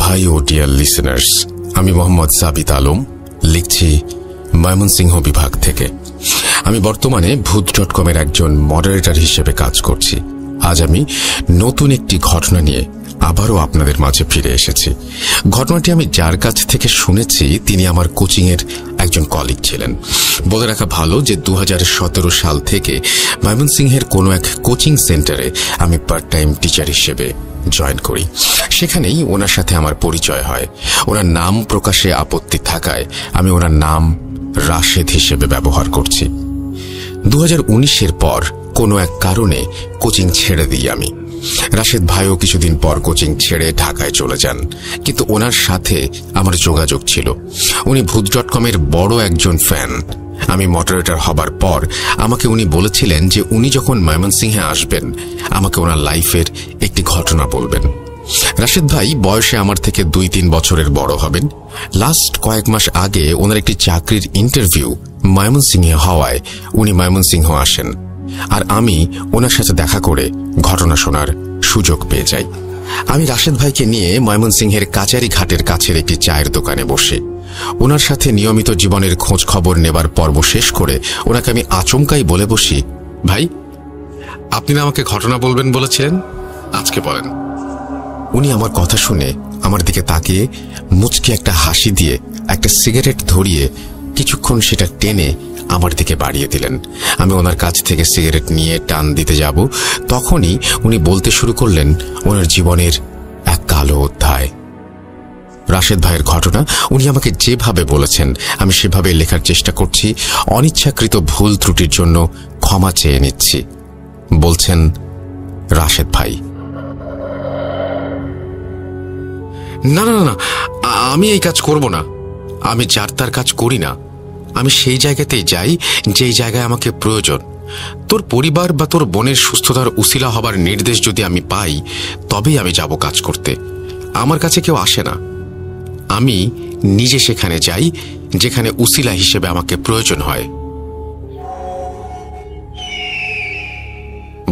High ও dear listeners, আমি মোহাম্মদ সাবিত আলম, লিখছি ময়মনসিংহ বিভাগ থেকে। আমি বর্তমানে ভূত.com-এর একজন মডারেটর হিসেবে কাজ করছি। আজ আমি নতুন একটি ঘটনা নিয়ে আবারও আপনাদের মাঝে ফিরে এসেছি। ঘটনাটি আমি যার কাছ থেকে শুনেছি তিনি আমার কোচিংয়ের একজন কলিগ ছিলেন। বলে রাখা ভালো যে 2017 সাল থেকে ময়মনসিংহের কোনো এক কোচিং সেন্টারে আমি পার্ট টাইম টিচার হিসেবে জয়েন করি। সেখানেই ওনার সাথে আমার পরিচয় হয়। ওনার নাম প্রকাশে আপত্তি থাকায় আমি ওনার নাম রাশেদ হিসেবে ব্যবহার করছি। 2019-এর পর কোনো এক কারণে কোচিং ছেড়ে দিই আমি। রাশেদ ভাইও কিছুদিন পর কোচিং ছেড়ে ঢাকায় চলে যান, কিন্তু ওনার সাথে আমার যোগাযোগ ছিল। উনি ভূত.com-এর বড় একজন ফ্যান। আমি মডারেটর হবার পর আমাকে উনি বলেছিলেন যে উনি যখন ময়মনসিংহে আসবেন আমাকে ওনার লাইফের একটি ঘটনা বলবেন। রাশেদ ভাই বয়সে আমার থেকে 2-3 বছরের বড় হবেন। লাস্ট কয়েক মাস আগে ওনার একটি চাকরির ইন্টারভিউ ময়মনসিংহে হওয়ায় উনি ময়মনসিংহ আসেন, আর আমি ওনার সাথে দেখা করে ঘটনা শোনার সুযোগ পেয়ে যাই। আমি রাশেদ ভাইকে নিয়ে ময়মনসিংহের কাচারি ঘাটের কাছের একটি চায়ের দোকানে বসে ওনার সাথে নিয়মিত জীবনের খোঁজ খবর নেবার পর্ব শেষ করে ওনাকে আমি আচমকাই বলে বসি, ভাই, আপনি না আমাকে ঘটনা বলবেন বলেছিলেন, আজকে বলেন। উনি আমার কথা শুনে আমার দিকে তাকিয়ে মুচকি একটা হাসি দিয়ে একটা সিগারেট ধরিয়ে কিছুক্ষণ সেটা টেনে আমার দিকে বাড়িয়ে দিলেন। আমি ওনার কাছ থেকে সিগারেট নিয়ে টান দিতে যাব, তখনই উনি বলতে শুরু করলেন ওনার জীবনের এক কালো অধ্যায়। রাশেদ ভাইয়ের ঘটনা উনি আমাকে যেভাবে বলেছেন আমি সেভাবে লেখার চেষ্টা করছি। অনিচ্ছাকৃত ভুল ত্রুটির জন্য ক্ষমা চেয়ে নিচ্ছি। বলছেন রাশেদ ভাই। না না না, আমি এই কাজ করব না। আমি যার তার কাজ করি না। আমি সেই জায়গাতেই যাই যেই জায়গায় আমাকে প্রয়োজন। তোর পরিবার বা তোর বোনের সুস্থতার উসিলা হবার নির্দেশ যদি আমি পাই তবেই আমি যাব কাজ করতে। আমার কাছে কেউ আসে না, আমি নিজে সেখানে যাই যেখানে উসিলা হিসেবে আমাকে প্রয়োজন হয়।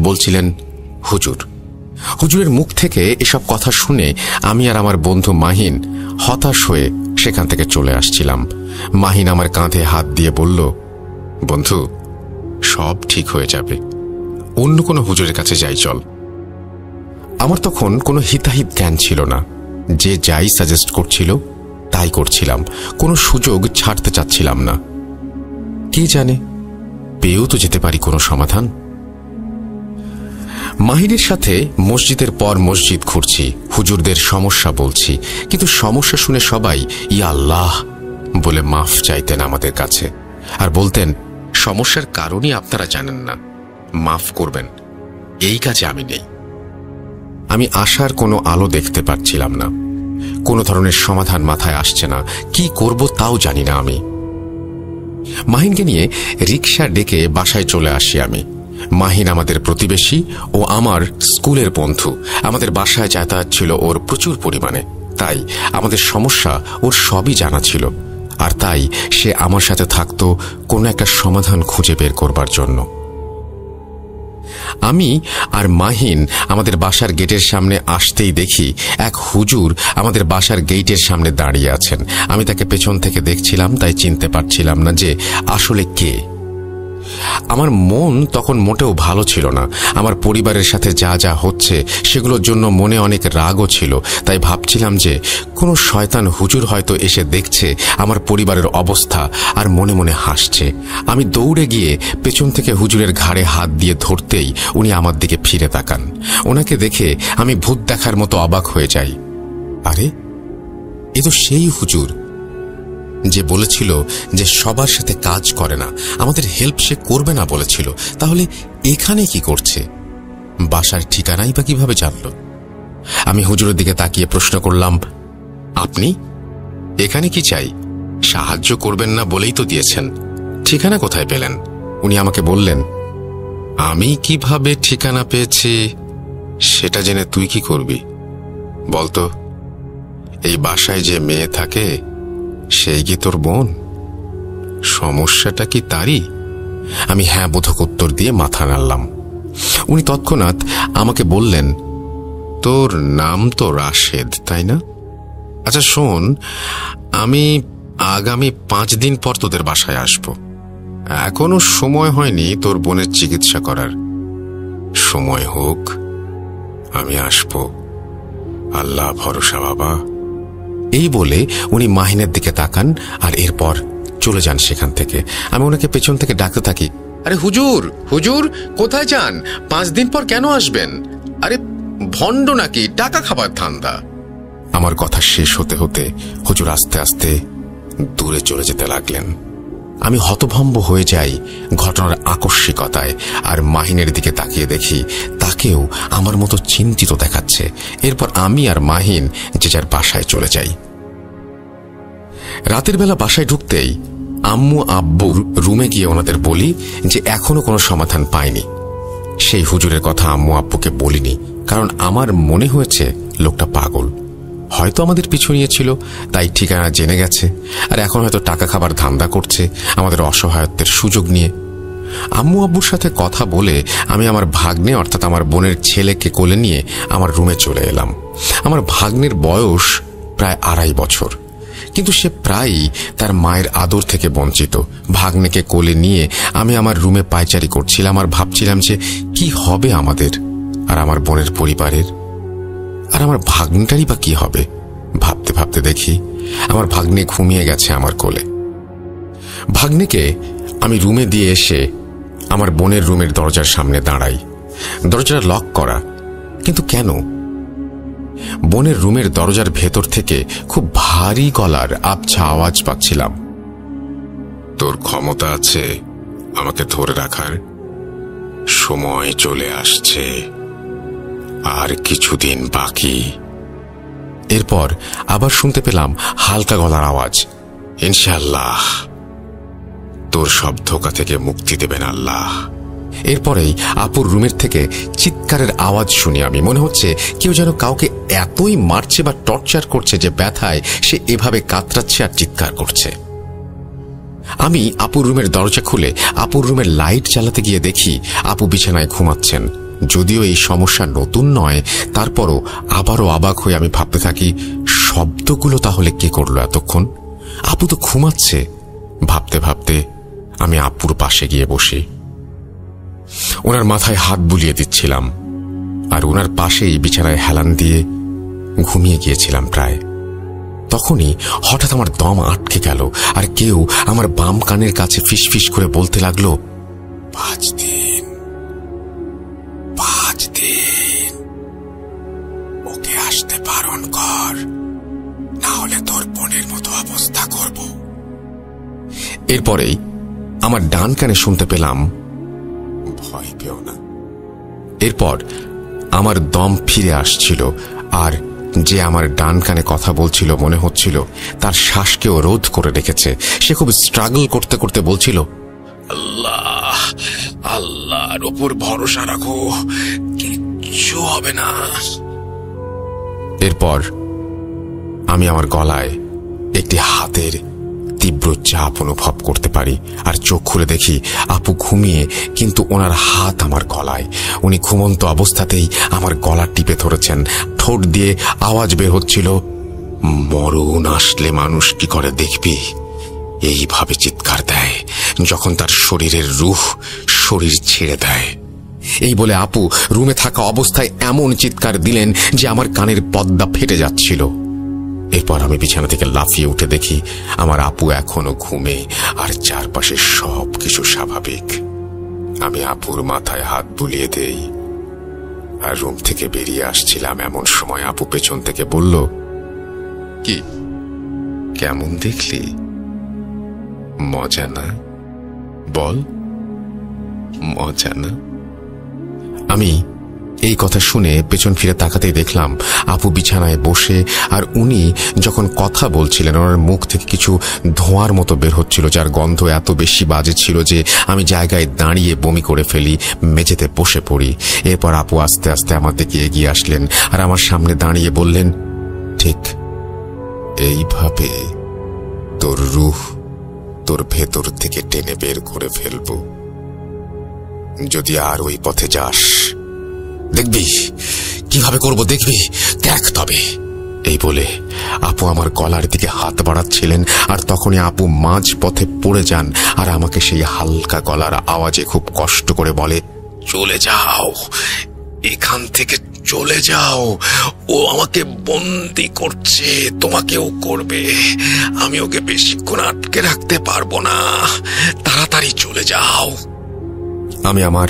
বলছিলেন হুজুর। হুজুরের মুখ থেকে এসব কথা শুনে আমি আর আমার বন্ধু মাহিন হতাশ হয়ে সেখান থেকে চলে আসছিলাম। মাহিন আমার কাঁধে হাত দিয়ে বলল, বন্ধু, সব ঠিক হয়ে যাবে, অন্য কোনো হুজুরের কাছে যাই চল। আমার তখন কোনো হিতাহিত জ্ঞান ছিল না। যে যাই সাজেস্ট করছিল তাই করছিলাম, কোনো সুযোগ ছাড়তে চাচ্ছিলাম না। কে জানে, পেয়েও তো যেতে পারি কোনো সমাধান। মাহিনের সাথে মসজিদের পর মসজিদ ঘুরছি, হুজুরদের সমস্যা বলছি, কিন্তু সমস্যা শুনে সবাই ইয়া আল্লাহ বলে মাফ চাইতেন আমাদের কাছে, আর বলতেন সমস্যার কারণই আপনারা জানেন না, মাফ করবেন, এই কাজে আমি নেই। আমি আশার কোনো আলো দেখতে পাচ্ছিলাম না, কোনো ধরনের সমাধান মাথায় আসছে না, কি করব তাও জানি না আমি। মাহিনকে নিয়ে রিকশা ডেকে বাসায় চলে আসি আমি। মাহিন আমাদের প্রতিবেশী ও আমার স্কুলের বন্ধু। আমাদের বাসায় যাতায়াত ছিল ওর প্রচুর পরিমাণে, তাই আমাদের সমস্যা ওর সবই জানা ছিল, আর তাই সে আমার সাথে থাকতো কোনো একটা সমাধান খুঁজে বের করবার জন্য। আমি আর মাহিন আমাদের বাসার গেটের সামনে আসতেই দেখি এক হুজুর আমাদের বাসার গেটের সামনে দাঁড়িয়ে আছেন। আমি তাকে পেছন থেকে দেখছিলাম, তাই চিনতে পারছিলাম না যে আসলে কে। আমার মন তখন মোটেও ভালো ছিল না। আমার পরিবারের সাথে যা যা হচ্ছে সেগুলোর জন্য মনে অনেক রাগও ছিল, তাই ভাবছিলাম যে কোনো শয়তান হুজুর হয়তো এসে দেখছে আমার পরিবারের অবস্থা আর মনে মনে হাসছে। আমি দৌড়ে গিয়ে পেছন থেকে হুজুরের ঘাড়ে হাত দিয়ে ধরতেই উনি আমার দিকে ফিরে তাকান। ওনাকে দেখে আমি ভূত দেখার মতো অবাক হয়ে যাই। আরে, এ তো সেই হুজুর যে বলেছিল যে সবার সাথে কাজ করে না, আমাদের হেল্প সে করবে না বলেছিল। তাহলে এখানে কি করছে? বাসার ঠিকানাই বা কিভাবে জানল? আমি হুজুরের দিকে তাকিয়ে প্রশ্ন করলাম, আপনি এখানে কি চাই? সাহায্য করবেন না বলেই তো দিয়েছেন, ঠিকানা কোথায় পেলেন? উনি আমাকে বললেন, আমি কিভাবে ঠিকানা পেয়েছি সেটা জেনে তুই কি করবি বলতো? এই বাসায় যে মেয়ে থাকে সেই কি তোর বোন? সমস্যাটা কি তারই? আমি হ্যাঁ বোধক উত্তর দিয়ে মাথা নাড়লাম। উনি তৎক্ষণাৎ আমাকে বললেন, তোর নাম তো রাশেদ, তাই না? আচ্ছা শোন, আমি আগামী 5 দিন পর তোদের বাসায় আসব। এখনো সময় হয়নি তোর বোনের চিকিৎসা করার। সময় হোক, আমি আসব, আল্লাহ ভরসা বাবা। এই বলে উনি মাহিনের দিকে তাকান আর এরপর চলে যান সেখান থেকে। আমি ওনাকে পেছন থেকে ডাকতে থাকি, আরে হুজুর, হুজুর কোথায় যান? 5 দিন পর কেন আসবেন? আরে ভণ্ড নাকি, টাকা খাবার ধান্দা। আমার কথা শেষ হতে হতে হুজুর আস্তে আস্তে দূরে চলে যেতে লাগলেন। আমি হতভম্ব হয়ে যাই ঘটনার আকস্মিকতায়, আর মাহিনের দিকে তাকিয়ে দেখি তাকেও আমার মতো চিন্তিত দেখাচ্ছে। এরপর আমি আর মাহিন যে যার বাসায় চলে যাই। রাতের বেলা বাসায় ঢুকতেই আম্মু আব্বুর রুমে গিয়ে ওনাদের বলি যে এখনো কোনো সমাধান পাইনি। সেই হুজুরের কথা আম্মু আব্বুকে বলিনি, কারণ আমার মনে হয়েছে লোকটা পাগল। হয়তো আমাদের পিছু নিয়েছিল, তাই ঠিকানা জেনে গেছে, আর এখন হয়তো টাকা খাবার ধান্দা করছে আমাদের অসহায়ত্বের সুযোগ নিয়ে। আম্মু আব্বুর সাথে কথা বলে আমি আমার ভাগ্নে অর্থাৎ আমার বোনের ছেলেকে কোলে নিয়ে আমার রুমে চলে এলাম। আমার ভাগ্নের বয়স প্রায় 2.5 বছর, কিন্তু সে প্রায়ই তার মায়ের আদর থেকে বঞ্চিত। ভাগ্নেকে কোলে নিয়ে আমি আমার রুমে পায়চারি করছিলাম আর ভাবছিলাম যে কি হবে আমাদের আর আমার বোনের পরিবারের, আর আমার ভাগ্নেটারই বা কি হবে। ভাবতে ভাবতে দেখি আমার ভাগ্নে ঘুমিয়ে গেছে আমার কোলে। ভাগ্নেকে আমি রুমে দিয়ে এসে আমার বোনের রুমের দরজার সামনে দাঁড়াই। দরজাটা লক করা, কিন্তু কেন? বোনের রুমের দরজার ভেতর থেকে খুব ভারী গলার আবছা আওয়াজ পাচ্ছিলাম। তোর ক্ষমতা আছে আমাকে ধরে রাখার? সময় চলে আসছে, আর কিছুদিন বাকি। এরপর আবার শুনতে পেলাম হালকা গলার আওয়াজ, ইনশাআল্লাহ তোর সব ধোঁকা থেকে মুক্তি দেবেন আল্লাহ। এরপরেই আপুর রুমের থেকে চিৎকারের আওয়াজ শুনি আমি। মনে হচ্ছে কেউ যেন কাউকে এতই মারছে বা টর্চার করছে যে ব্যথায় সে এভাবে কাতরাচ্ছে আর চিৎকার করছে। আমি আপুর রুমের দরজা খুলে আপুর রুমের লাইট জ্বালাতে গিয়ে দেখি আপু বিছানায় ঘুমাচ্ছেন। যদিও এই সমস্যা নতুন নয়, তারপরও আবারও অবাক হয়ে আমি ভাবতে থাকি, শব্দগুলো তাহলে কে করলো এতক্ষণ? আপু তো ঘুমাচ্ছে। ভাবতে ভাবতে আমি আপুর পাশে গিয়ে বসি। ওনার মাথায় হাত বুলিয়ে দিচ্ছিলাম আর ওনার পাশেই বিছানায় হেলান দিয়ে ঘুমিয়ে গিয়েছিলাম প্রায়। তখনই হঠাৎ আমার দম আটকে গেল আর কেউ আমার বাম কানের কাছে ফিসফিস করে বলতে লাগলো, 5 দিন, 5 দিন ওকে আসতে বারণ কর, না হলে তোর বোনের মতো অবস্থা করব। এরপরেই আমার ডান কানে শুনতে পেলাম, ভয় পেও না। এরপর আমার দম ফিরে আসছিল আর যে আমার ডান কানে কথা বলছিল মনে হচ্ছিল তার শ্বাসকেও রোধ করে রেখেছে। সে খুব স্ট্রাগল করতে করতে বলছিল, আল্লাহ, আল্লাহর উপর ভরসা রাখো, কিচ্ছু হবে না। এরপর আমি আমার গলায় একটি হাতের তীব্র চাপ অনুভব করতে পারি আর চোখ খুলে দেখি আপু ঘুমিয়ে, কিন্তু ওনার হাত আমার গলায়। উনি ঘুমন্ত অবস্থাতেই আমার গলা টিপে ধরেছেন। ঠোঁট দিয়ে আওয়াজ বের হচ্ছিল, মরণ আসলে মানুষ কি করে দেখবি, এইভাবে চিৎকার দেয় যখন তার শরীরের রূহ শরীর ছেড়ে দেয়। এই বলে আপু রুমে থাকা অবস্থায় এমন চিৎকার দিলেন যে আমার কানের পর্দা ফেটে যাচ্ছিল। এরপর আমি বিছানা থেকে লাফিয়ে উঠে দেখি আমার আপু এখনো ঘুমে আর চারপাশে সবকিছু স্বাভাবিক। আমি আপুর মাথায় হাত বুলিয়ে দেই আর রুম থেকে বেরিয়ে আসছিলাম। এমন সময় আপু পেছন থেকে বলল, কি কেমন দেখলি? মজা না? বল, মজা না? আমি এই কথা শুনে পেছন ফিরে তাকাতেই দেখলাম আপু বিছানায় বসে, আর উনি যখন কথা বলছিলেন ওনার মুখ থেকে কিছু ধোঁয়ার মতো বের হচ্ছিল, যার গন্ধ এত বেশি বাজে ছিল যে আমি জায়গায় দাঁড়িয়ে বমি করে ফেলি, মেঝেতে বসে পড়ি। এরপর আপু আস্তে আস্তে আমার দিকে এগিয়ে আসলেন আর আমার সামনে দাঁড়িয়ে বললেন, ঠিক এইভাবে তোর রূহ তোর ভেতর থেকে টেনে বের করে ফেলবো। যদি আর ওই পথে যাস দেখবি কিভাবে করব, দেখবি, দেখ তবে। এই বলে আপু আমার গলার দিকে হাত বাড়াচ্ছিলেন, আর তখনই আপু মাঝ পথে পড়ে যান আর আমাকে সেই হালকা গলার আওয়াজে খুব কষ্ট করে বলে, চলে যাও, এখান থেকে চলে যাও, ও আমাকে বন্দি করছে, তোমাকেও করবে, আমি ওকে বেশিক্ষণ আটকে রাখতে পারবো না, তাড়াতাড়ি চলে যাও। আমি আমার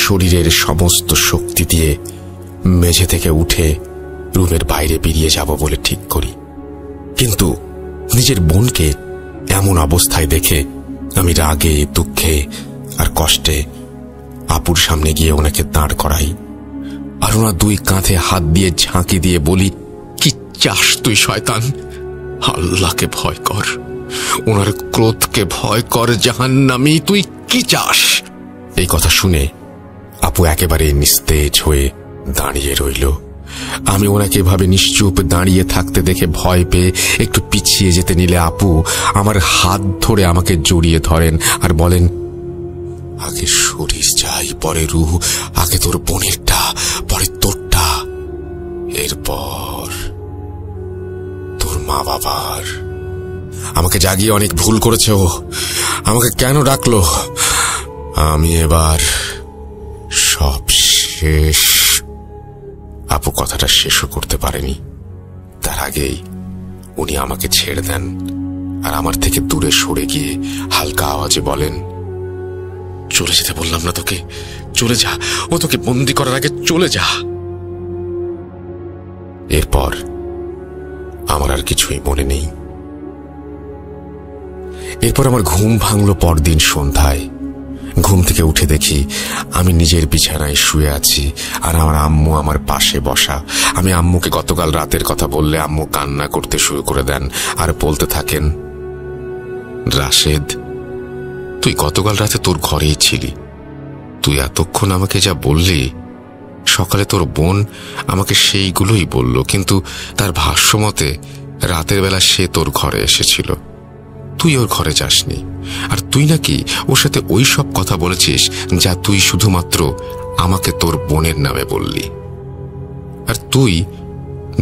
শরীরের সমস্ত শক্তি দিয়ে মেঝে থেকে উঠে রুমের বাইরে বেরিয়ে যাব বলে ঠিক করি, কিন্তু নিজের বোনকে এমন অবস্থায় দেখে আমি রাগে, দুঃখে আর কষ্টে আপুর সামনে গিয়ে ওনাকে দাঁড় করাই, আর ওনার দুই কাঁধে হাত দিয়ে ঝাঁকি দিয়ে বলি, কি চাস তুই শয়তান? আল্লাহকে ভয় কর, ওনার ক্রোধকে ভয় কর, জাহান্নামী, তুই কি চাস? এই কথা শুনে আপু একেবারে নিস্তেজ হয়ে দাঁড়িয়ে রইল। আমি ওনাকে এভাবে নিশ্চুপ দাঁড়িয়ে থাকতে দেখে ভয় পেয়ে একটু পিছিয়ে যেতে নিলে আপু আমার হাত ধরে আমাকে জড়িয়ে ধরেন আর বলেন, আগে শরীর চাই, পরে রুহ, আগে তোর বোনেরটা, পরে তোরটা, এরপর তোর মা বাবার। আমাকে জাগিয়ে অনেক ভুল করেছে ও, আমাকে কেন ডাকলো? আমি এবার সব শেষ। আপু কথাটা শেষও করতে পারেনি, তার আগেই উনি আমাকে ছেড়ে দেন আর আমার থেকে দূরে সরে গিয়ে হালকা আওয়াজে বলেন, চলে যেতে বললাম না তোকে? চলে যা, ও তোকে বন্দি করার আগে চলে যা। এরপর আমার আর কিছুই মনে নেই। এরপর আমার ঘুম ভাঙল পরদিন সন্ধ্যায়। ঘুম থেকে উঠে দেখি আমি নিজের বিছানায় শুয়ে আছি আর আমার আম্মু আমার পাশে বসা। আমি আম্মুকে গতকাল রাতের কথা বললে আম্মু কান্না করতে শুরু করে দেন আর বলতে থাকেন, রাশেদ, তুই গতকাল রাতে তোর ঘরেই ছিলি, তুই এতক্ষণ আমাকে যা বললি, সকালে তোর বোন আমাকে সেইগুলোই বলল, কিন্তু তার ভাষ্য মতে রাতের বেলা সে তোর ঘরে এসেছিল, তুই ওর ঘরে যাসনি, আর তুই নাকি ওর সাথে ওই সব কথা বলেছিস যা তুই শুধুমাত্র আমাকে তোর বোনের নামে বললি। আর তুই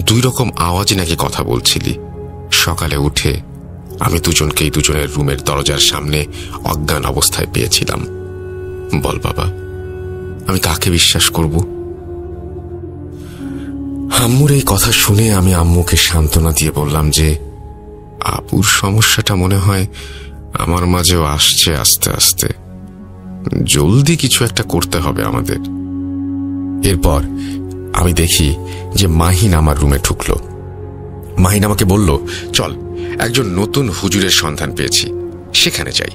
দুই রকম আওয়াজে নাকি কথা বলছিলি। সকালে উঠে আমি দুজনকেই দুজনের রুমের দরজার সামনে অজ্ঞান অবস্থায় পেয়েছিলাম। বল বাবা, আমি কাকে বিশ্বাস করব? আম্মুর এই কথা শুনে আমি আম্মুকে সান্ত্বনা দিয়ে বললাম যে আপুর সমস্যাটা মনে হয় আমার মাঝেও আসছে আস্তে আস্তে, জলদি কিছু একটা করতে হবে আমাদের। এরপর আমি দেখি যে মাহিন আমার রুমে ঢুকলো। মাহিন আমাকে বলল, চল, একজন নতুন হুজুরের সন্ধান পেয়েছি, সেখানে যাই।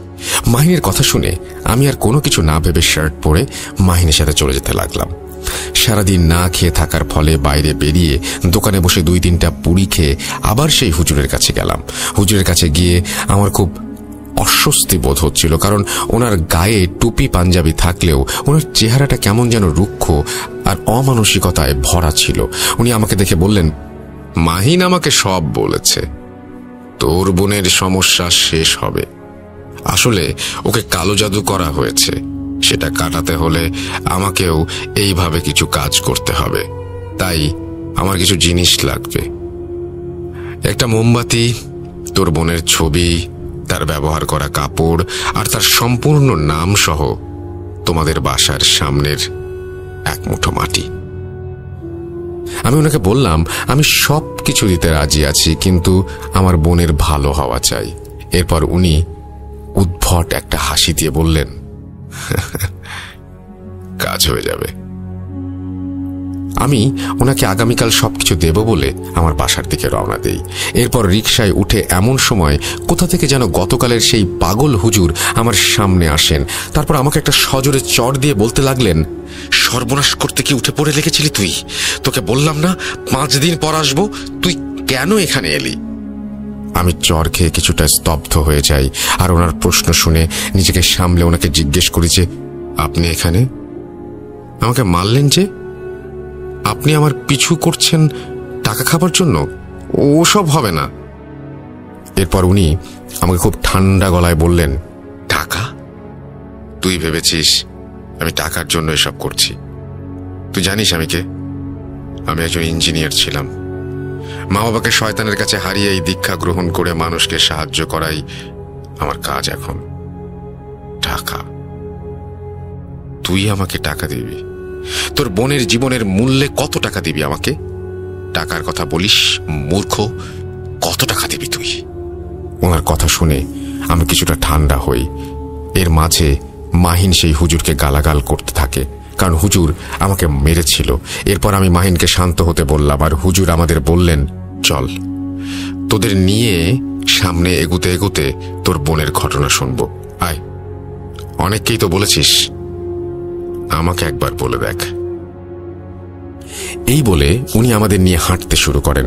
মাহিনের কথা শুনে আমি আর কোনো কিছু না ভেবে শার্ট পরে মাহিনের সাথে চলে যেতে লাগলাম। সারাদিন না খেয়ে থাকার ফলে বাইরে বেরিয়ে দোকানে বসে 2-3টা পুরি খেয়ে আবার সেই হুজুরের কাছে গেলাম। হুজুরের কাছে গিয়ে আমার খুব অস্বস্তি বোধ হচ্ছিল, কারণ ওনার গায়ে টুপি পাঞ্জাবি থাকলেও ওনার চেহারাটা কেমন যেন রুক্ষ আর অমানসিকতায় ভরা ছিল। উনি আমাকে দেখে বললেন, মাহিন আমাকে সব বলেছে, তোর বোনের সমস্যা শেষ হবে। আসলে ওকে কালো জাদু করা হয়েছে, সেটা কাটাতে হলে আমাকেও এইভাবে কিছু কাজ করতে হবে, তাই আমার কিছু জিনিস লাগবে। একটা মোমবাতি, তোর বোনের ছবি, তার ব্যবহার করা কাপড় আর তার সম্পূর্ণ নাম সহ তোমাদের বাসার সামনের এক মুঠো মাটি। আমি ওনাকে বললাম আমি সব কিছু দিতে রাজি আছি, কিন্তু আমার বোনের ভালো হওয়া চাই। এরপর উনি উদ্ভট একটা হাসি দিয়ে বললেন, কাজ হয়ে যাবে। আমি ওনাকে আগামীকাল সবকিছু দেব বলে আমার বাসার দিকে রওনা দেই। এরপর রিকশায় উঠে এমন সময় কোথা থেকে যেন গতকালের সেই পাগল হুজুর আমার সামনে আসেন। তারপর আমাকে একটা সজোরে চড় দিয়ে বলতে লাগলেন, সর্বনাশ করতে কি উঠে পড়ে লেগেছিলি তুই? তোকে বললাম না 5 দিন পর আসবো, তুই কেন এখানে এলি? আমি চড় খেয়ে কিছুটা স্তব্ধ হয়ে যাই আর ওনার প্রশ্ন শুনে নিজেকে সামলে ওনাকে জিজ্ঞেস করি যে, আপনি এখানে আমাকে মারলেন যে? আপনি আমার পিছু করছেন টাকা খাবার জন্য? ওসব হবে না। এরপর উনি আমাকে খুব ঠান্ডা গলায় বললেন, টাকা? তুই ভেবেছিস আমি টাকার জন্য এসব করছি? তুই জানিস আমি কে? আমি একজন ইঞ্জিনিয়ার ছিলাম, মা বাবাকে শয়তানের কাছে হারিয়ে এই দীক্ষা গ্রহণ করে মানুষকে সাহায্য করাই আমার কাজ এখন। টাকা, তুই আমাকে টাকা দিবি? তোর বোনের জীবনের মূল্যে কত টাকা দিবি আমাকে? টাকার কথা বলিস মূর্খ, কত টাকা দিবি তুই? ওনার কথা শুনে আমি কিছুটা ঠান্ডা হই। এর মাঝে মাহিন সেই হুজুরকে গালাগাল করতে থাকে, কারণ হুজুর আমাকে মেরেছিল। এরপর আমি মাহিনকে শান্ত হতে বললাম, আর হুজুর আমাদের বললেন, চল তোদের নিয়ে সামনে এগুতে এগুতে তোর বোনের ঘটনা শুনবো, আয়। অনেককেই তো বলেছিস, আমাকে একবার বলে দেখ। এই বলে উনি আমাদের নিয়ে হাঁটতে শুরু করেন।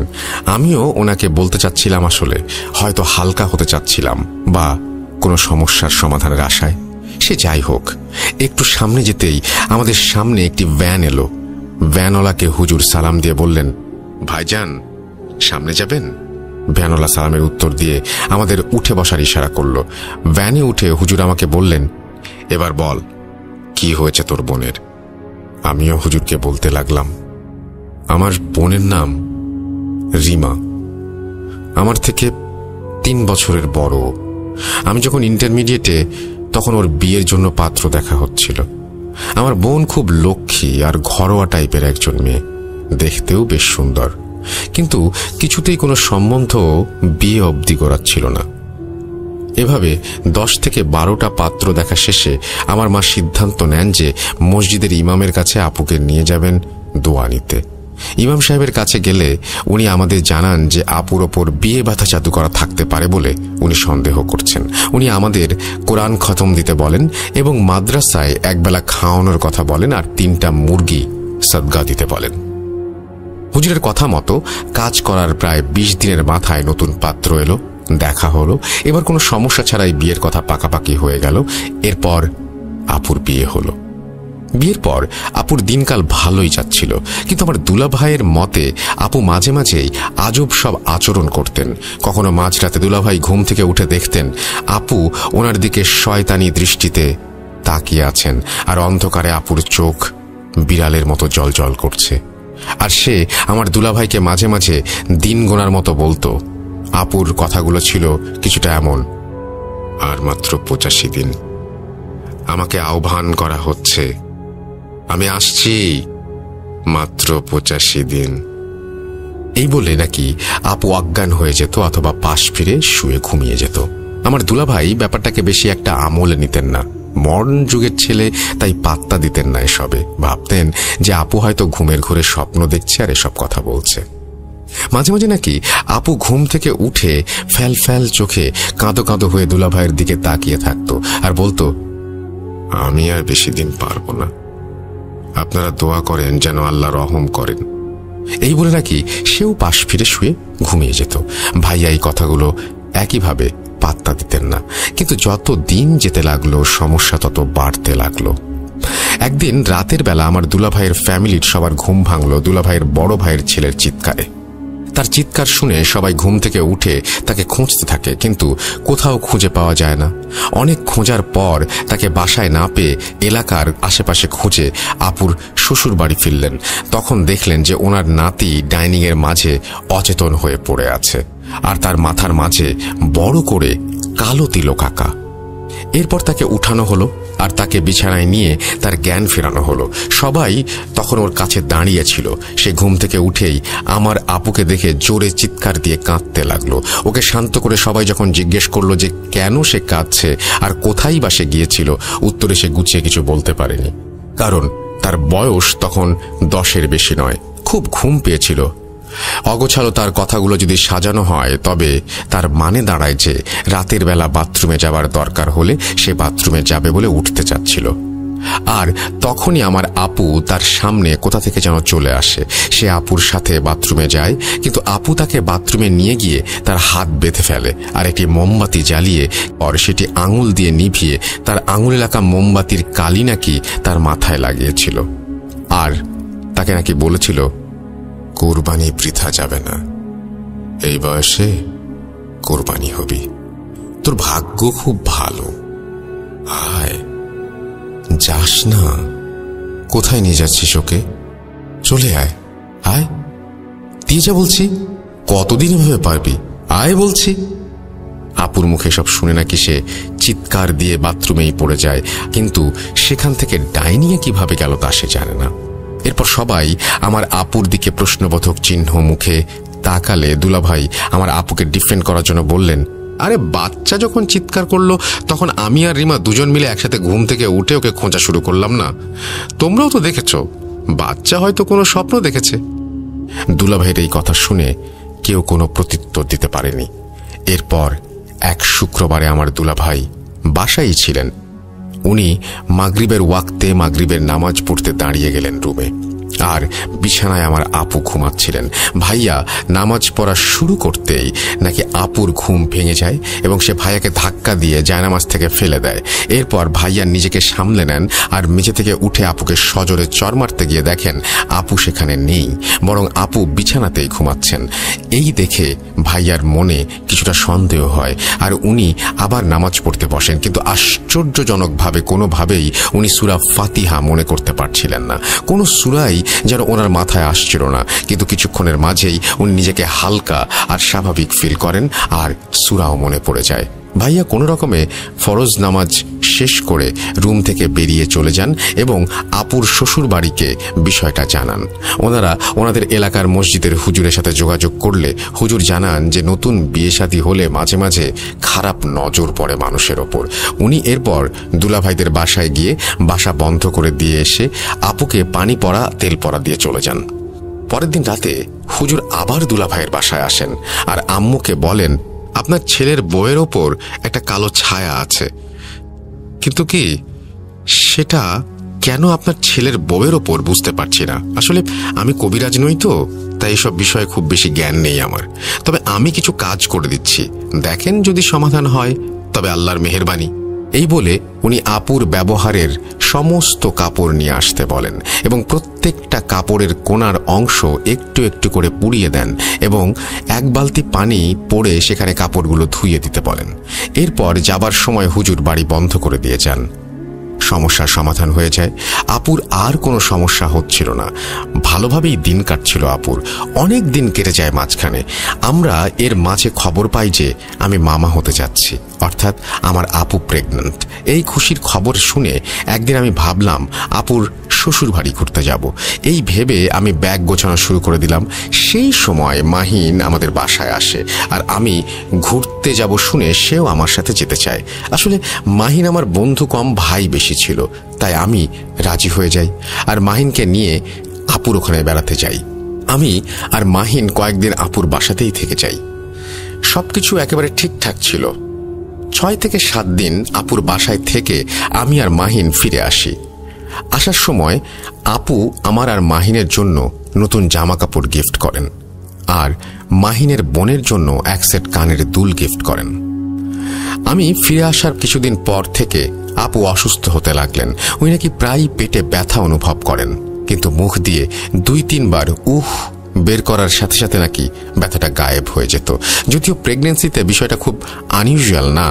আমিও ওনাকে বলতে চাচ্ছিলাম, আসলে হয়তো হালকা হতে চাচ্ছিলাম, বা কোনো সমস্যার সমাধানের আশায়। সে যাই হোক, একটু সামনে যেতেই আমাদের সামনে একটি ভ্যান এলো। ভ্যানওয়ালাকে হুজুর সালাম দিয়ে বললেন, ভাইজান সামনে যাবেন? ভ্যানওয়ালা সালামের উত্তর দিয়ে আমাদের উঠে বসার ইশারা করল। ভ্যানে উঠে হুজুর আমাকে বললেন, এবার বল কি হয়েছে তোর বোনের? আমিও হুজুরকে বলতে লাগলাম, আমার বোনের নাম রিমা, আমার থেকে 3 বছরের বড়। আমি যখন ইন্টারমিডিয়েটে, তখন ওর বিয়ের জন্য পাত্র দেখা হচ্ছিল। আমার বোন খুব লক্ষ্মী আর ঘরোয়া টাইপের একজন মেয়ে, দেখতেও বেশ সুন্দর, কিন্তু কিছুতেই কোনো সম্বন্ধ বিয়ে অবধি গড়াচ্ছিল না। এভাবে 10 থেকে 12টা পাত্র দেখা শেষে আমার মা সিদ্ধান্ত নেন যে মসজিদের ইমামের কাছে আপুকে নিয়ে যাবেন দোয়া নিতে। ইমাম সাহেবের কাছে গেলে উনি আমাদের জানান যে আপুর ওপর বিয়ে বাধা জাদু করা থাকতে পারে বলে উনি সন্দেহ করছেন। উনি আমাদের কোরআন খতম দিতে বলেন এবং মাদ্রাসায় একবেলা খাওয়ানোর কথা বলেন, আর 3টা মুরগি সদকা দিতে বলেন। হুজুরের কথা মতো কাজ করার প্রায় 20 দিনের মাথায় নতুন পাত্র এলো, দেখা হলো। এবার কোনো সমস্যা ছাড়াই বিয়ের কথা পাকাপাকি হয়ে গেল। এরপর আপুর বিয়ে হলো। বিয়ের পর আপুর দিনকাল ভালোই যাচ্ছিল, কিন্তু আমার দুলাভাইয়ের মতে আপু মাঝে মাঝেই আজব সব আচরণ করতেন। কখনো মাঝরাতে দুলাভাই ঘুম থেকে উঠে দেখতেন আপু ওনার দিকে শয়তানি দৃষ্টিতে তাকিয়ে আছেন, আর অন্ধকারে আপুর চোখ বিড়ালের মতো জলজল করছে। আর সে আমার দুলাভাইকে মাঝে মাঝে দিন গোনার মতো বলতো। আপুর কথাগুলো ছিল কিছুটা এমন, আর মাত্র 85 দিন, আমাকে আহ্বান করা হচ্ছে, আমি আসছি, মাত্র 85 দিন। এই বলে নাকি আপু অজ্ঞান হয়ে যেত অথবা পাশ ফিরে শুয়ে ঘুমিয়ে যেত। আমার দুলাভাই ব্যাপারটাকে বেশি একটা আমলে নিতেন না, মডার্ন যুগের ছেলে, তাই পাত্তা দিতেন না এসবে। ভাবতেন যে আপু হয়তো ঘুমের ঘোরে স্বপ্ন দেখছে আর এসব কথা বলছে। মাঝে মাঝে নাকি আপু ঘুম থেকে উঠে ফ্যাল ফ্যাল চোখে কাঁদো কাঁদো হয়ে দুলাভাইয়ের দিকে তাকিয়ে থাকতো আর বলতো, আমি আর বেশি দিন পারবো না, আপনারা দোয়া করেন যেন আল্লাহ রহম করেন। এই বলে নাকি সেও পাশ ফিরে শুয়ে ঘুমিয়ে যেত। ভাইয়া এই কথাগুলো একইভাবে পাত্তা দিতেন না, কিন্তু যত দিন যেতে লাগলো সমস্যা তত বাড়তে লাগলো। একদিন রাতের বেলা আমার দুলাভাইয়ের ফ্যামিলির সবার ঘুম ভাঙলো দুলাভাইয়ের বড় ভাইয়ের ছেলের চিৎকারে। তার চিৎকার শুনে সবাই ঘুম থেকে উঠে তাকে খুঁজতে থাকে, কিন্তু কোথাও খুঁজে পাওয়া যায় না। অনেক খোঁজার পর তাকে বাসায় না পেয়ে এলাকার আশেপাশে খুঁজে আপুর শ্বশুর বাড়ি ফিরলেন। তখন দেখলেন যে ওনার নাতি ডাইনিংয়ের মাঝে অচেতন হয়ে পড়ে আছে, আর তার মাথার মাঝে বড় করে কালো তিলক আঁকা। এরপর তাকে উঠানো হলো আর তাকে বিছানায় নিয়ে তার জ্ঞান ফেরানো হলো। সবাই তখন ওর কাছে দাঁড়িয়েছিল। সে ঘুম থেকে উঠেই আমার আপুকে দেখে জোরে চিৎকার দিয়ে কাঁদতে লাগলো। ওকে শান্ত করে সবাই যখন জিজ্ঞেস করলো যে কেন সে কাঁদছে আর কোথায় বা সে গিয়েছিল, উত্তরে সে গুছিয়ে কিছু বলতে পারেনি, কারণ তার বয়স তখন 10-এর বেশি নয়। খুব ঘুম পেয়েছিল। অগোছালো তার কথাগুলো যদি সাজানো হয় তবে তার মানে দাঁড়ায় যে রাতের বেলা বাথরুমে যাবার দরকার হলে সে বাথরুমে যাবে বলে উঠতে চাচ্ছিল। আর তখনই আমার আপু তার সামনে কোথা থেকে যেন চলে আসে। সে আপুর সাথে বাথরুমে যায়, কিন্তু আপু তাকে বাথরুমে নিয়ে গিয়ে তার হাত বেঁধে ফেলে আর একটি মোমবাতি জ্বালিয়ে পর সেটি আঙুল দিয়ে নিভিয়ে তার আঙুলে লাগা মোমবাতির কালি নাকি তার মাথায় লাগিয়েছিল, আর তাকে নাকি বলেছিল, কোরবানি বৃথা যাবে না, এই বয়সে কোরবানি হবি, তোর ভাগ্য খুব ভালো, আয় যাস না, কোথায় নিয়ে যাচ্ছিস ওকে, চলে আয়, আয় দিয়ে যা বলছি, কতদিন এভাবে পারবি? আয় বলছি। আপুর মুখে সব শুনে নাকি সে চিৎকার দিয়ে বাথরুমেই পড়ে যায়, কিন্তু সেখান থেকে ডাইনিয়ে কিভাবে গেল তা সে জানে না। এরপর সবাই আমার আপুর দিকে প্রশ্নবোধক চিহ্ন মুখে তাকালে দুলাভাই আমার আপুকে ডিফেন্ড করার জন্য বললেন, আরে বাচ্চা যখন চিৎকার করলো তখন আমি আর রিমা দুজন মিলে একসাথে ঘুম থেকে উঠে ওকে খোঁজা শুরু করলাম না? তোমরাও তো দেখেছ, বাচ্চা হয়তো কোনো স্বপ্ন দেখেছে। দুলাভাইয়ের এই কথা শুনে কেউ কোনো প্রত্যুত্তর দিতে পারেনি। এরপর এক শুক্রবারে আমার দুলাভাই বাসায় ছিলেন। উনি মাগরিবের ওয়াক্তে মাগরিবের নামাজ পড়তে দাঁড়িয়ে গেলেন রুমে, আর বিছানায় আমার আপু ঘুমাচ্ছিলেন। ভাইয়া নামাজ পড়া শুরু করতেই নাকি আপুর ঘুম ভেঙে যায় এবং সে ভাইয়াকে ধাক্কা দিয়ে জায়নামাজ থেকে ফেলে দেয়। এরপর ভাইয়া নিজেকে সামলে নেন আর মেঝে থেকে উঠে আপুকে সজোরে চড় মারতে গিয়ে দেখেন আপু সেখানে নেই, বরং আপু বিছানাতেই ঘুমাচ্ছেন। এই দেখে ভাইয়ার মনে কিছুটা সন্দেহ হয় আর উনি আবার নামাজ পড়তে বসেন, কিন্তু আশ্চর্যজনকভাবে কোনোভাবেই উনি সূরা ফাতিহা মনে করতে পারছিলেন না। কোনো সূরাই যেন ওনার মাথায় আসছিল না, কিন্তু কিছুক্ষণের মাঝেই উনি নিজেকে হালকা আর স্বাভাবিক ফিল করেন আর সূরাও মনে পড়ে যায়। ভাইয়া কোনো রকমে ফরজ নামাজ শেষ করে রুম থেকে বেরিয়ে চলে যান এবং আপুর শ্বশুর বাড়িকে বিষয়টা জানান। ওনারা ওনাদের এলাকার মসজিদের হুজুরের সাথে যোগাযোগ করলে হুজুর জানান যে নতুন বিয়ে শাদী হলে মাঝে মাঝে খারাপ নজর পড়ে মানুষের ওপর। উনি এরপর দুলাভাইদের বাসায় গিয়ে বাসা বন্ধ করে দিয়ে এসে আপুকে পানি পড়া তেল পড়া দিয়ে চলে যান। পরের দিন রাতে হুজুর আবার দুলাভাইয়ের বাসায় আসেন আর আম্মুকে বলেন, আপনার ছেলের বউয়ের ওপর একটা কালো ছায়া আছে, কিন্তু কি সেটা কেন আপনার ছেলের বউয়ের ওপর বুঝতে পারছি না। আসলে আমি কবিরাজ নই তো, তাই এসব বিষয়ে খুব বেশি জ্ঞান নেই আমার। তবে আমি কিছু কাজ করে দিচ্ছি, দেখেন যদি সমাধান হয় তবে আল্লাহর মেহেরবানি। এই বলে উনি আপুর ব্যবহারের সমস্ত কাপড় নিয়ে আসতে বলেন এবং প্রত্যেকটা কাপড়ের কোণার অংশ একটু একটু করে পুড়িয়ে দেন এবং এক বালতি পানি পড়ে সেখানে কাপড়গুলো ধুইয়ে দিতে বলেন। এরপর যাবার সময় হুজুর বাড়ি বন্ধ করে দিয়ে যান। সমস্যার সমাধান হয়ে যায়। আপুর আর কোনো সমস্যা হচ্ছিল না, ভালোভাবেই দিন কাটছিল আপুর। অনেক দিন কেটে যায় মাঝখানে। আমরা এর মাঝে খবর পাই যে আমি মামা হতে যাচ্ছি, অর্থাৎ আমার আপু প্রেগন্যান্ট। এই খুশির খবর শুনে একদিন আমি ভাবলাম আপুর শ্বশুর বাড়ি ঘুরতে যাব। এই ভেবে আমি ব্যাগ গোছানো শুরু করে দিলাম। সেই সময় মাহিন আমাদের বাসায় আসে আর আমি ঘুরতে যাব শুনে সেও আমার সাথে যেতে চায়। আসলে মাহিন আমার বন্ধু কম, ভাই বেশি ছিল, তাই আমি রাজি হয়ে যাই আর মাহিনকে নিয়ে আপুর ওখানে বেড়াতে যাই। আমি আর মাহিন কয়েকদিন আপুর বাসাতেই থেকে যাই। সবকিছু একেবারে ঠিকঠাক ছিল। 6 থেকে 7 দিন আপুর বাসায় থেকে আমি আর মাহিন ফিরে আসি। আসার সময় আপু আমার আর মাহিনের জন্য নতুন জামা কাপড় গিফট করেন আর মাহিনের বোনের জন্য এক সেট কানের দুল গিফট করেন। আমি ফিরে আসার কিছুদিন পর থেকে আপু অসুস্থ হতে লাগলেন। উনি নাকি প্রায় পেটে ব্যথা অনুভব করেন, কিন্তু মুখ দিয়ে 2-3 বার উহ বের করার সাথে সাথে নাকি ব্যথাটা গায়েব হয়ে যেত। যদিও প্রেগনেন্সিতে বিষয়টা খুব আনইউজুয়াল না,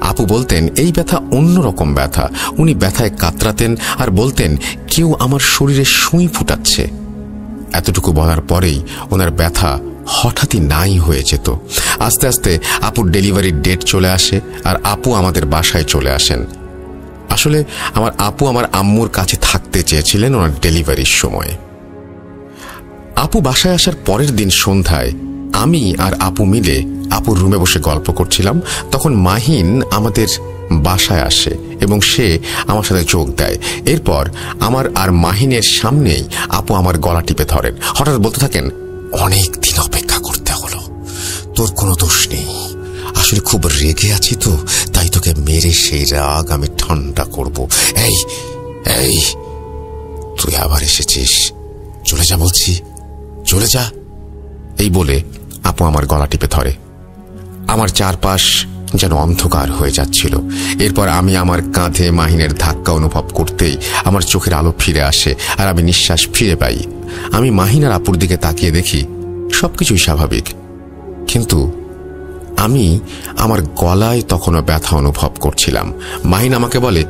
আপু বলতেন এই ব্যথা অন্যরকম ব্যথা। উনি ব্যথায় কাতরাতেন আর বলতেন কেউ আমার শরীরে সুই ফুটাচ্ছে। এতটুকু বলার পরেই ওনার ব্যথা হঠাৎই নাই হয়ে যেত। আস্তে আস্তে আপুর ডেলিভারির ডেট চলে আসে আর আপু আমাদের বাসায় চলে আসেন। আসলে আমার আপু আমার আম্মুর কাছে থাকতে চেয়েছিলেন ওনার ডেলিভারির সময়। আপু বাসায় আসার পরের দিন সন্ধ্যায় আমি আর আপু মিলে আপুর রুমে বসে গল্প করছিলাম। তখন মাহিন আমাদের বাসায় আসে এবং সে আমার সাথে যোগ দেয়। এরপর আমার আর মাহিনের সামনেই আপু আমার গলা টিপে ধরেন। হঠাৎ বলতে থাকেন, অনেক দিন অপেক্ষা করতে হলো, তোর কোনো দোষ নেই, আসলে খুব রেগে আছি তো, তাই তোকে মেরে সেই রাগ আমি ঠান্ডা করব। এই এই তুই আবার এসেছিস, চলে যা বলছি, চলে যা। এই বলে আপু আমার গলা টিপে ধরে। আমার চারপাশ যেন অন্ধকার হয়ে যাচ্ছিল। এরপর আমি আমার কাঁধে মাহিনের ধাক্কা অনুভব করতেই আমার চোখের আলো ফিরে আসে আর আমি নিঃশ্বাস ফিরে পাই। আমি মাহিন আর আপুর দিকে তাকিয়ে দেখি সবকিছুই স্বাভাবিক, কিন্তু আমি আমার গলায় তখনও ব্যথা অনুভব করছিলাম। মাহিন আমাকে বলে,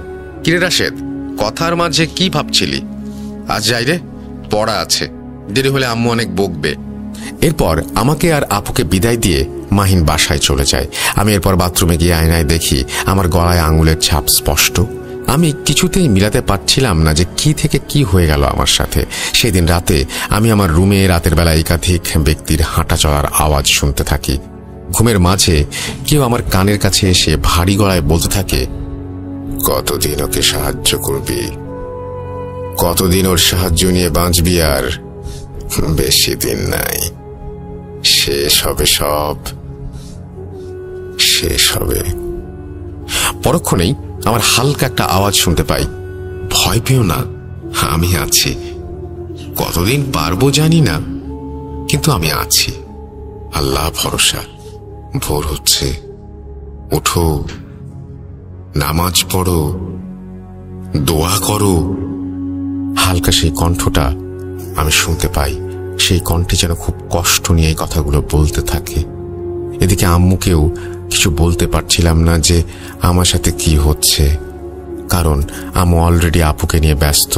কিরে রাশেদ, কথার মাঝে কি ভাবছিলি? আজ যাই রে, পড়া আছে, দেরি হলে আম্মু অনেক বকবে। এরপর আমাকে আর আপুকে বিদায় দিয়ে মাহিন বাসায় চলে যায়। আমি এরপর বাথরুমে গিয়ে আয়নায় দেখি আমার গলায় আঙুলের ছাপ স্পষ্ট। আমি কিছুতেই মিলাতে পারছিলাম না যে কি থেকে কি হয়ে গেল আমার সাথে। সেদিন রাতে আমি আমার রুমে রাতের বেলা একাধিক ব্যক্তির হাঁটা চলার আওয়াজ শুনতে থাকি। ঘুমের মাঝে কেউ আমার কানের কাছে এসে ভারী গলায় বলতে থাকে, কতদিন ওকে সাহায্য করবি, কতদিন ওর সাহায্য নিয়ে বাঁচবি, আর বেশি দিন নাই, শেষ হবে, সব শেষ হবে। পরক্ষণেই আমার হালকা একটা আওয়াজ শুনতে পাই, ভয় পেও না, আমি আছি, কতদিন পারবো জানি না, কিন্তু আমি আছি, আল্লাহ ভরসা। ভোর হচ্ছে, ওঠো, নামাজ পড়ো, দোয়া করো। হালকা সেই কণ্ঠটা আমি শুনতে পাই। সেই কণ্ঠে যেন খুব কষ্ট নিয়ে এই কথাগুলো বলতে থাকে। এদিকে আম্মুকেও কিছু বলতে পারছিলাম না যে আমার সাথে কি হচ্ছে, কারণ আম্মু অলরেডি আপুকে নিয়ে ব্যস্ত।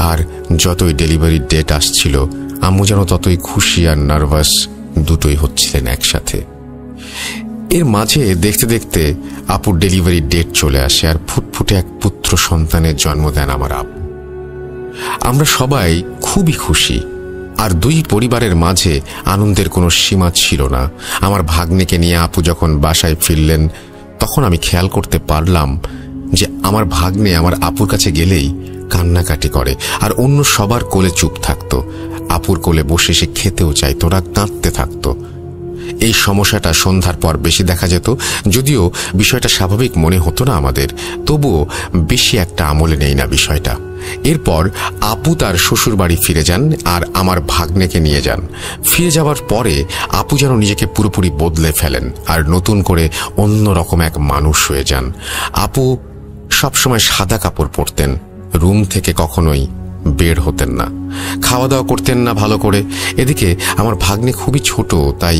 আর যতই ডেলিভারির ডেট আসছিল, আম্মু যেন ততই খুশি আর নার্ভাস দুটোই হচ্ছিলেন একসাথে। এর মাঝে দেখতে দেখতে আপুর ডেলিভারির ডেট চলে আসে, আর ফুটফুটে এক পুত্র সন্তানের জন্ম দেন আমার আপু। আমরা সবাই খুবই খুশি, আর দুই পরিবারের মাঝে আনন্দের কোনো সীমা ছিল না। আমার ভাগ্নেকে নিয়ে আপু যখন বাসায় ফিরলেন, তখন আমি খেয়াল করতে পারলাম যে আমার ভাগ্নে আমার আপুর কাছে গেলেই কান্নাকাটি করে, আর অন্য সবার কোলে চুপ থাকতো। আপুর কোলে বসে সে খেতেও চাইতো না, কাঁদতে থাকতো। এই সমস্যাটা সন্ধ্যার পর বেশি দেখা যেত, যদিও বিষয়টা স্বাভাবিক মনে হতো না আমাদের, তবুও বেশি একটা আমলে নেই না বিষয়টা। এরপর আপু তার শ্বশুর বাড়ি ফিরে যান আর আমার ভাগ্নেকে নিয়ে যান। ফিরে যাওয়ার পরে আপু যেন নিজেকে পুরোপুরি বদলে ফেলেন আর নতুন করে অন্য রকম এক মানুষ হয়ে যান। আপু সবসময় সাদা কাপড় পরতেন, রুম থেকে কখনোই বের হতেন না, খাওয়া দাওয়া করতেন না ভালো করে। এদিকে আমার ভাগ্নে খুবই ছোট, তাই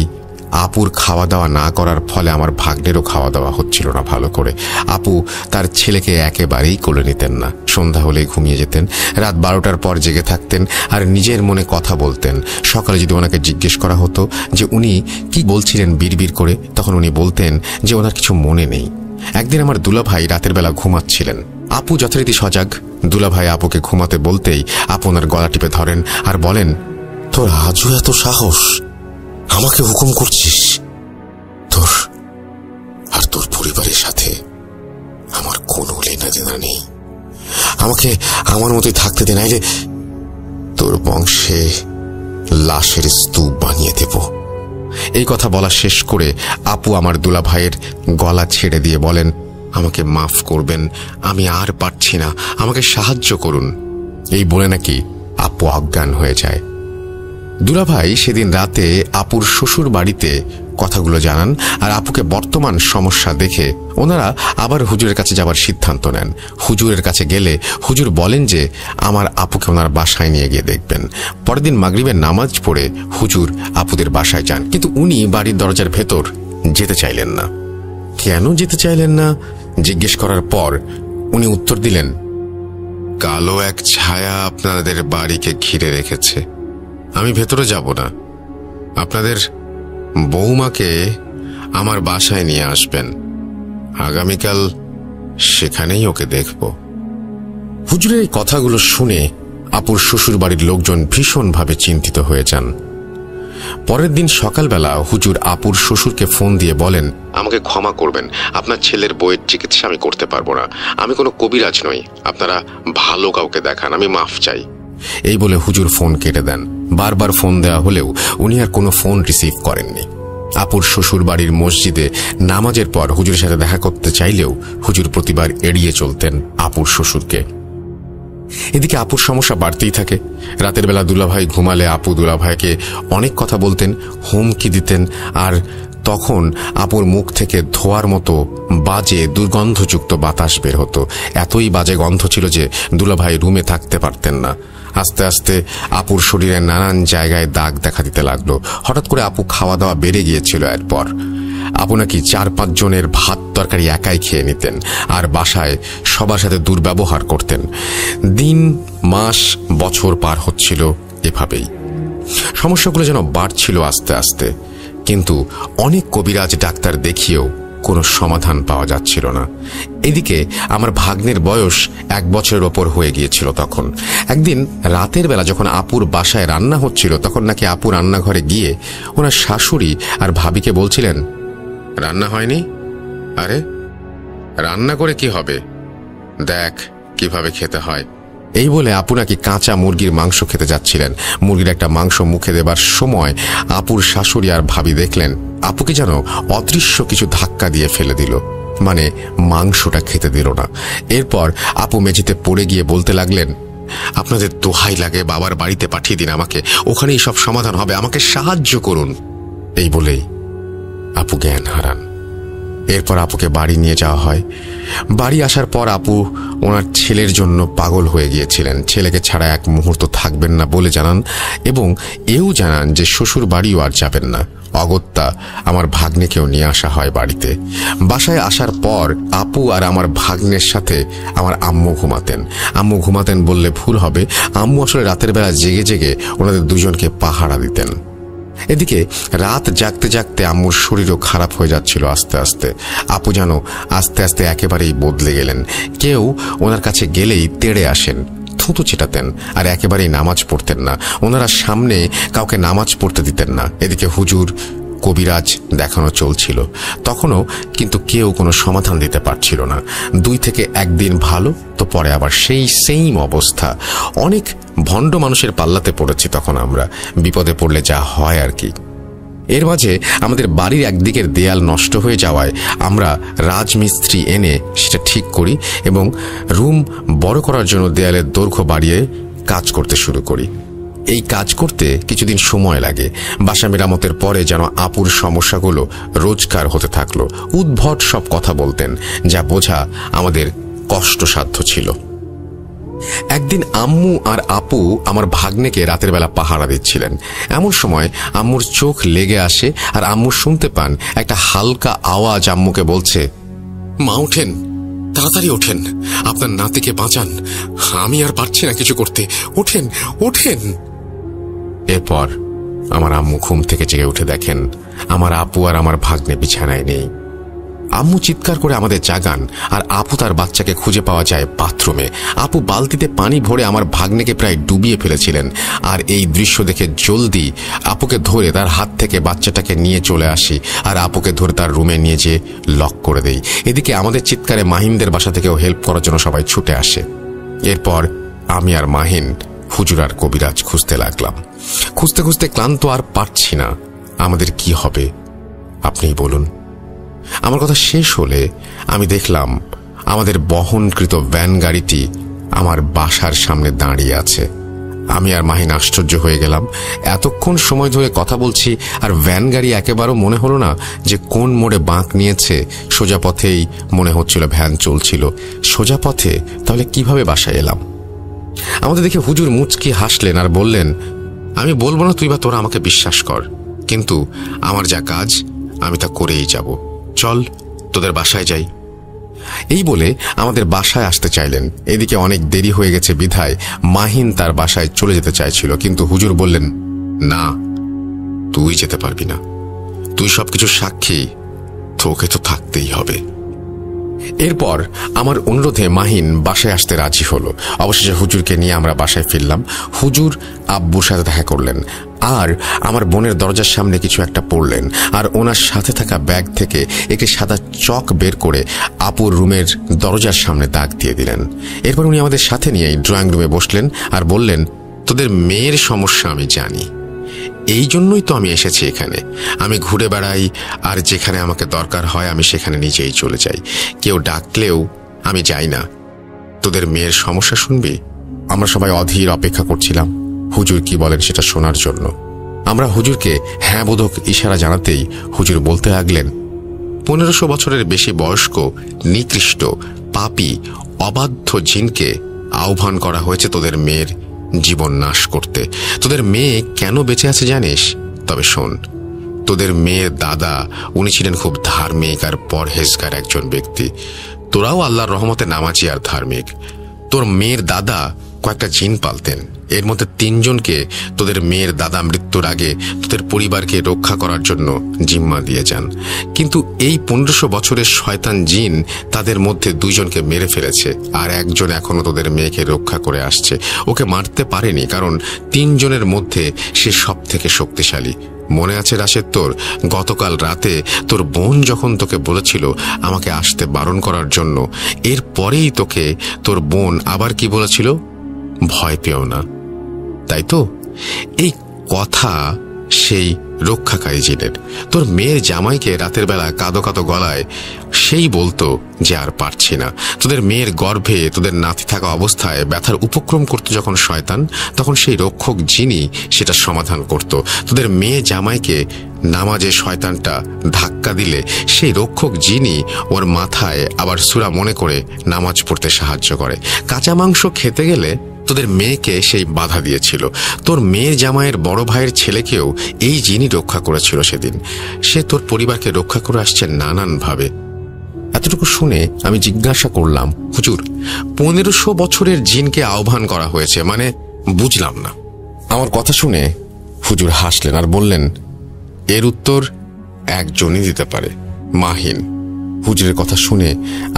আপুর খাওয়া দাওয়া না করার ফলে আমার ভাগ্নেরও খাওয়া দাওয়া হচ্ছিল না ভালো করে। আপু তার ছেলেকে একেবারেই কোলে নিতেন না, সন্ধ্যা হলেই ঘুমিয়ে যেতেন, রাত 12টার পর জেগে থাকতেন আর নিজের মনে কথা বলতেন। সকালে যদি ওনাকে জিজ্ঞেস করা হতো যে উনি কি বলছিলেন বিড়বিড় করে, তখন উনি বলতেন যে ওনার কিছু মনে নেই। একদিন আমার দুলাভাই রাতের বেলা ঘুমাচ্ছিলেন, আপু যথারীতি সজাগ। দুলাভাই আপুকে ঘুমাতে বলতেই আপু ওনার গলা টিপে ধরেন আর বলেন, তোর আজও এত সাহস, আমাকে হুকুম করছিস? তোর আর তোর পরিবারের সাথে আমার কোনো লেনাদেনা নেই, আমাকে আমার মতোই থাকতে দে, নাইলে তোর বংশে লাশের স্তূপ বানিয়ে দেব। এই কথা বলা শেষ করে আপু আমার দুলাভাইয়ের গলা ছেড়ে দিয়ে বলেন, আমাকে মাফ করবেন, আমি আর পারছি না, আমাকে সাহায্য করুন। এই বলে নাকি আপু অজ্ঞান হয়ে যায়। দুলাভাই সেদিন রাতে আপুর শ্বশুর বাড়িতে কথাগুলো জানান, আর আপুকে বর্তমান সমস্যা দেখে ওনারা আবার হুজুরের কাছে যাবার সিদ্ধান্ত নেন। হুজুরের কাছে গেলে হুজুর বলেন যে আমার আপুকে ওনার বাসায় নিয়ে গিয়ে দেখবেন। পরের দিন মাগরিবের নামাজ পড়ে হুজুর আপুদের বাসায় যান, কিন্তু উনি বাড়ির দরজার ভেতর যেতে চাইলেন না। কেন যেতে চাইলেন না জিজ্ঞেস করার পর উনি উত্তর দিলেন, কালো এক ছায়া আপনাদের বাড়িকে ঘিরে রেখেছে, আমি ভেতরে যাব না, আপনাদের বৌমাকে আমার বাসায় নিয়ে আসবেন, আগামীকাল সেখানেই ওকে দেখব। হুজুরের এই কথাগুলো শুনে আপুর শ্বশুর বাড়ির লোকজন ভীষণভাবে চিন্তিত হয়ে যান। পরের দিন সকালবেলা হুজুর আপুর শ্বশুরকে ফোন দিয়ে বলেন, আমাকে ক্ষমা করবেন, আপনার ছেলের বইয়ের চিকিৎসা আমি করতে পারবো না, আমি কোনো কবিরাজ নই, আপনারা ভালো কাউকে দেখান, আমি মাফ চাই। এই বলে হুজুর ফোন কেটে দেন। বারবার ফোন দেওয়া হলেও উনি আর কোনো ফোন রিসিভ করেননি। আপুর শ্বশুর বাড়ির মসজিদে নামাজের পর হুজুরের সাথে দেখা করতে চাইলেও হুজুর প্রতিবার এড়িয়ে চলতেন আপুর শ্বশুরকে। এদিকে আপুর সমস্যা বাড়তেই থাকে। রাতের বেলা দুলাভাই ঘুমালে আপু দুলাভাইকে অনেক কথা বলতেন, হুমকি দিতেন, আর তখন আপুর মুখ থেকে ধোয়ার মতো বাজে দুর্গন্ধযুক্ত বাতাস বের হতো। এতই বাজে গন্ধ ছিল যে দুলাভাই রুমে থাকতে পারতেন না। আস্তে আস্তে আপুর শরীরে নানান জায়গায় দাগ দেখা দিতে লাগলো। হঠাৎ করে আপু খাওয়া দাওয়া বেড়ে গিয়েছিল। এরপর আপু নাকি 4-5 জনের ভাত তরকারি একাই খেয়ে নিতেন আর বাসায় সবার সাথে দুর্ব্যবহার করতেন। দিন, মাস, বছর পার হচ্ছিল এভাবেই। সমস্যাগুলো যেন বাড়ছিল আস্তে আস্তে, কিন্তু অনেক কবিরাজ ডাক্তার দেখিয়েও কোনো সমাধান পাওয়া যাচ্ছিল না। এদিকে আমার ভাগ্নের বয়স 1 বছরের ওপর হয়ে গিয়েছিল তখন। একদিন রাতের বেলা যখন আপুর বাসায় রান্না হচ্ছিল, তখন নাকি আপু রান্নাঘরে গিয়ে ওনার শাশুড়ি আর ভাবিকে বলছিলেন, রান্না হয়নি? আরে রান্না করে কি হবে, দেখ কিভাবে খেতে হয়। এই বলে আপু নাকি কাঁচা মুরগির মাংস খেতে যাচ্ছিলেন। মুরগির একটা মাংস মুখে দেবার সময় আপুর শাশুড়ি আর ভাবি দেখলেন আপুকে যেন অদৃশ্য কিছু ধাক্কা দিয়ে ফেলে দিল, মানে মাংসটা খেতে দিল না। এরপর আপু মেঝেতে পড়ে গিয়ে বলতে লাগলেন, আপনাদের দোহাই লাগে, বাবার বাড়িতে পাঠিয়ে দিন আমাকে, ওখানেই সব সমাধান হবে, আমাকে সাহায্য করুন। এই বলেই আপু জ্ঞান হারান। এরপর আপুকে বাড়ি নিয়ে যাওয়া হয়। বাড়ি আসার পর আপু ওনার ছেলের জন্য পাগল হয়ে গিয়েছিলেন। ছেলেকে ছাড়া এক মুহূর্ত থাকবেন না বলে জানান, এবং এও জানান যে শ্বশুর বাড়িও আর যাবেন না। অগত্যা আমার ভাগ্নেকেও নিয়ে আসা হয় বাড়িতে। বাসায় আসার পর আপু আর আমার ভাগ্নের সাথে আমার আম্মু ঘুমাতেন। আম্মু ঘুমাতেন বললে ভুল হবে, আম্মু আসলে রাতের বেলা জেগে জেগে ওনাদের দুজনকে পাহারা দিতেন। এদিকে রাত জাগতে জাগতে আম্মুর শরীরও খারাপ হয়ে যাচ্ছিল আস্তে আস্তে। আপু যেন আস্তে আস্তে একেবারেই বদলে গেলেন। কেউ ওনার কাছে গেলেই তেড়ে আসেন, থুতু ছেটাতেন, আর একেবারেই নামাজ পড়তেন না। ওনারা সামনে কাউকে নামাজ পড়তে দিতেন না। এদিকে হুজুর, কবিরাজ দেখানো চলছিল, তখনও কিন্তু কেউ কোনো সমাধান দিতে পারছিল না। 2 থেকে 1 দিন ভালো, তো পরে আবার সেই সেম অবস্থা। অনেক ভণ্ড মানুষের পাল্লাতে পড়েছি তখন আমরা, বিপদে পড়লে যা হয় আর কি। এর মাঝে আমাদের বাড়ির একদিকের দেয়াল নষ্ট হয়ে যাওয়ায় আমরা রাজমিস্ত্রি এনে সেটা ঠিক করি এবং রুম বড় করার জন্য দেয়ালের দৈর্ঘ্য বাড়িয়ে কাজ করতে শুরু করি। এই কাজ করতে কিছুদিন সময় লাগে। বাসা মেরামতের পরে যেন আপুর সমস্যাগুলো রোজকার হতে থাকলো। উদ্ভট সব কথা বলতেন, যা বোঝা আমাদের কষ্টসাধ্য ছিল। একদিন আম্মু আর আপু আমার ভাগ্নেকে রাতের বেলা পাহারা দিচ্ছিলেন। এমন সময় আম্মুর চোখ লেগে আসে, আর আম্মু শুনতে পান একটা হালকা আওয়াজ আম্মুকে বলছে, মা ওঠেন, তাড়াতাড়ি ওঠেন, আপনার নাতিকে বাঁচান, আমি আর পারছি না কিছু করতে, ওঠেন ওঠেন। এরপর আমার আম্মু ঘুম থেকে জেগে উঠে দেখেন আমার আপু আর আমার ভাগ্নে বিছানায় নেই। আম্মু চিৎকার করে আমাদের জাগান, আর আপু তার বাচ্চাকে খুঁজে পাওয়া যায় বাথরুমে। আপু বালতিতে পানি ভরে আমার ভাগ্নেকে প্রায় ডুবিয়ে ফেলেছিলেন। আর এই দৃশ্য দেখে জলদি আপুকে ধরে তার হাত থেকে বাচ্চাটাকে নিয়ে চলে আসি, আর আপুকে ধরে তার রুমে নিয়ে যেয়ে লক করে দেই। এদিকে আমাদের চিৎকারে মাহিনদের বাসা থেকেও হেল্প করার জন্য সবাই ছুটে আসে। এরপর আমি আর মাহিন হুজুর আর কবিরাজ খুঁজতে লাগলাম। খুঁজতে খুঁজতে ক্লান্ত আর পারছি না। আমাদের কি হবে আপনিই বলুন। আমার কথা শেষ হলে আমি দেখলাম আমাদের বহনকৃত ভ্যান গাড়িটি আমার বাসার সামনে দাঁড়িয়ে আছে। আমি আর মাহিন আশ্চর্য হয়ে গেলাম। এতক্ষণ সময় ধরে কথা বলছি, আর ভ্যান গাড়ি একেবারেও মনে হলো না যে কোন মোড়ে বাঁক নিয়েছে। সোজা পথেই মনে হচ্ছিল ভ্যান চলছিল। সোজা পথে তাহলে কিভাবে বাসায় এলাম? আমাদের দেখে হুজুর মুচকি হাসলেন আর বললেন, আমি বলবো না তুই বা তোরা আমাকে বিশ্বাস কর, কিন্তু আমার যা কাজ আমি তা করেই যাব। চল তোদের বাসায় যাই। এই বলে আমাদের বাসায় আসতে চাইলেন। এদিকে অনেক দেরি হয়ে গেছে বিধায় মাহিন তার বাসায় চলে যেতে চাইছিল, কিন্তু হুজুর বললেন, না, তুই যেতে পারবি না, তুই সবকিছু সাক্ষী, তোকে তো থাকতেই হবে। এরপর আমার অনুরোধে মাহিন বাসায় আসতে রাজি হলো। অবশেষে হুজুরকে নিয়ে আমরা বাসায় ফিরলাম। হুজুর আব্বুর সাথে দেখা করলেন, আর আমার বোনের দরজার সামনে কিছু একটা পড়লেন, আর ওনার সাথে থাকা ব্যাগ থেকে একটি সাদা চক বের করে আপুর রুমের দরজার সামনে দাগ দিয়ে দিলেন। এরপর উনি আমাদের সাথে নিয়ে ড্রয়িং রুমে বসলেন আর বললেন, তোদের মেয়ের সমস্যা আমি জানি, এই জন্যই তো আমি এসেছি এখানে। আমি ঘুরে বেড়াই, আর যেখানে আমাকে দরকার হয় আমি সেখানে নিজেই চলে যাই। কেউ ডাকলেও আমি যাই না। তোদের মেয়ের সমস্যা শুনবি? আমরা সবাই অধীর অপেক্ষা করছিলাম হুজুর কি বলেন সেটা শোনার জন্য। আমরা হুজুরকে হ্যাঁ বোধক ইশারা জানাতেই হুজুর বলতে লাগলেন, 1500 বছরের বেশি বয়স্ক, নিকৃষ্ট, পাপী, অবাধ্য জিনকে আহ্বান করা হয়েছে তোদের মেয়ের জীবন নাশ করতে। তোদের মেয়ে কেন বেঁচে আছে জানিস? তবে শোন, তোদের মেয়ের দাদা, উনি ছিলেন খুব ধার্মিক আর পরহেজগার একজন ব্যক্তি। তোরাও আল্লাহর রহমতে নামাজি আর ধার্মিক। তোর মেয়ের দাদা কয়েকটা জিন পালতেন। এর মধ্যে 3 জনকে তোদের মেয়ের দাদা মৃত্যুর আগে তোদের পরিবারকে রক্ষা করার জন্য জিম্মা দিয়ে যান। কিন্তু এই 1500 বছরের শয়তান জিন তাদের মধ্যে 2 জনকে মেরে ফেলেছে, আর 1 জন এখনো তোদের মেয়েকে রক্ষা করে আসছে। ওকে মারতে পারেনি, কারণ 3 জনের মধ্যে সে সব থেকে শক্তিশালী। মনে আছে রাশেদ তোর, গতকাল রাতে তোর বোন যখন তোকে বলেছিল আমাকে আসতে বারণ করার জন্য, এরপরেই তোকে তোর বোন আবার কি বলেছিল? ভয় পেও না, তাই তো? এই কথা সেই রক্ষাকারী জিনের। তোর মেয়ের জামাইকে রাতের বেলা কাঁদো কাঁদো গলায় সেই বলতো যে আর পারছি না। তোদের মেয়ের গর্ভে তোদের নাতি থাকা অবস্থায় ব্যথার উপক্রম করতো যখন শয়তান, তখন সেই রক্ষক জিনই সেটা সমাধান করত। তোদের মেয়ে জামাইকে নামাজে শয়তানটা ধাক্কা দিলে সেই রক্ষক জিনই ওর মাথায় আবার সূরা মনে করে নামাজ পড়তে সাহায্য করে। কাঁচা মাংস খেতে গেলে তোদের মেয়েকে সেই বাধা দিয়েছিল। তোর মেয়ের জামাইয়ের বড় ভাইয়ের ছেলেকেও এই জিনই রক্ষা করেছিল সেদিন। সে তোর পরিবারকে রক্ষা করে আসছে নানানভাবে। এতটুকু শুনে আমি জিজ্ঞাসা করলাম, হুজুর 1500 বছরের জিনকে আহ্বান করা হয়েছে মানে? বুঝলাম না। আমার কথা শুনে হুজুর হাসলেন আর বললেন, এর উত্তর একজনই দিতে পারে, মাহিন। হুজুরের কথা শুনে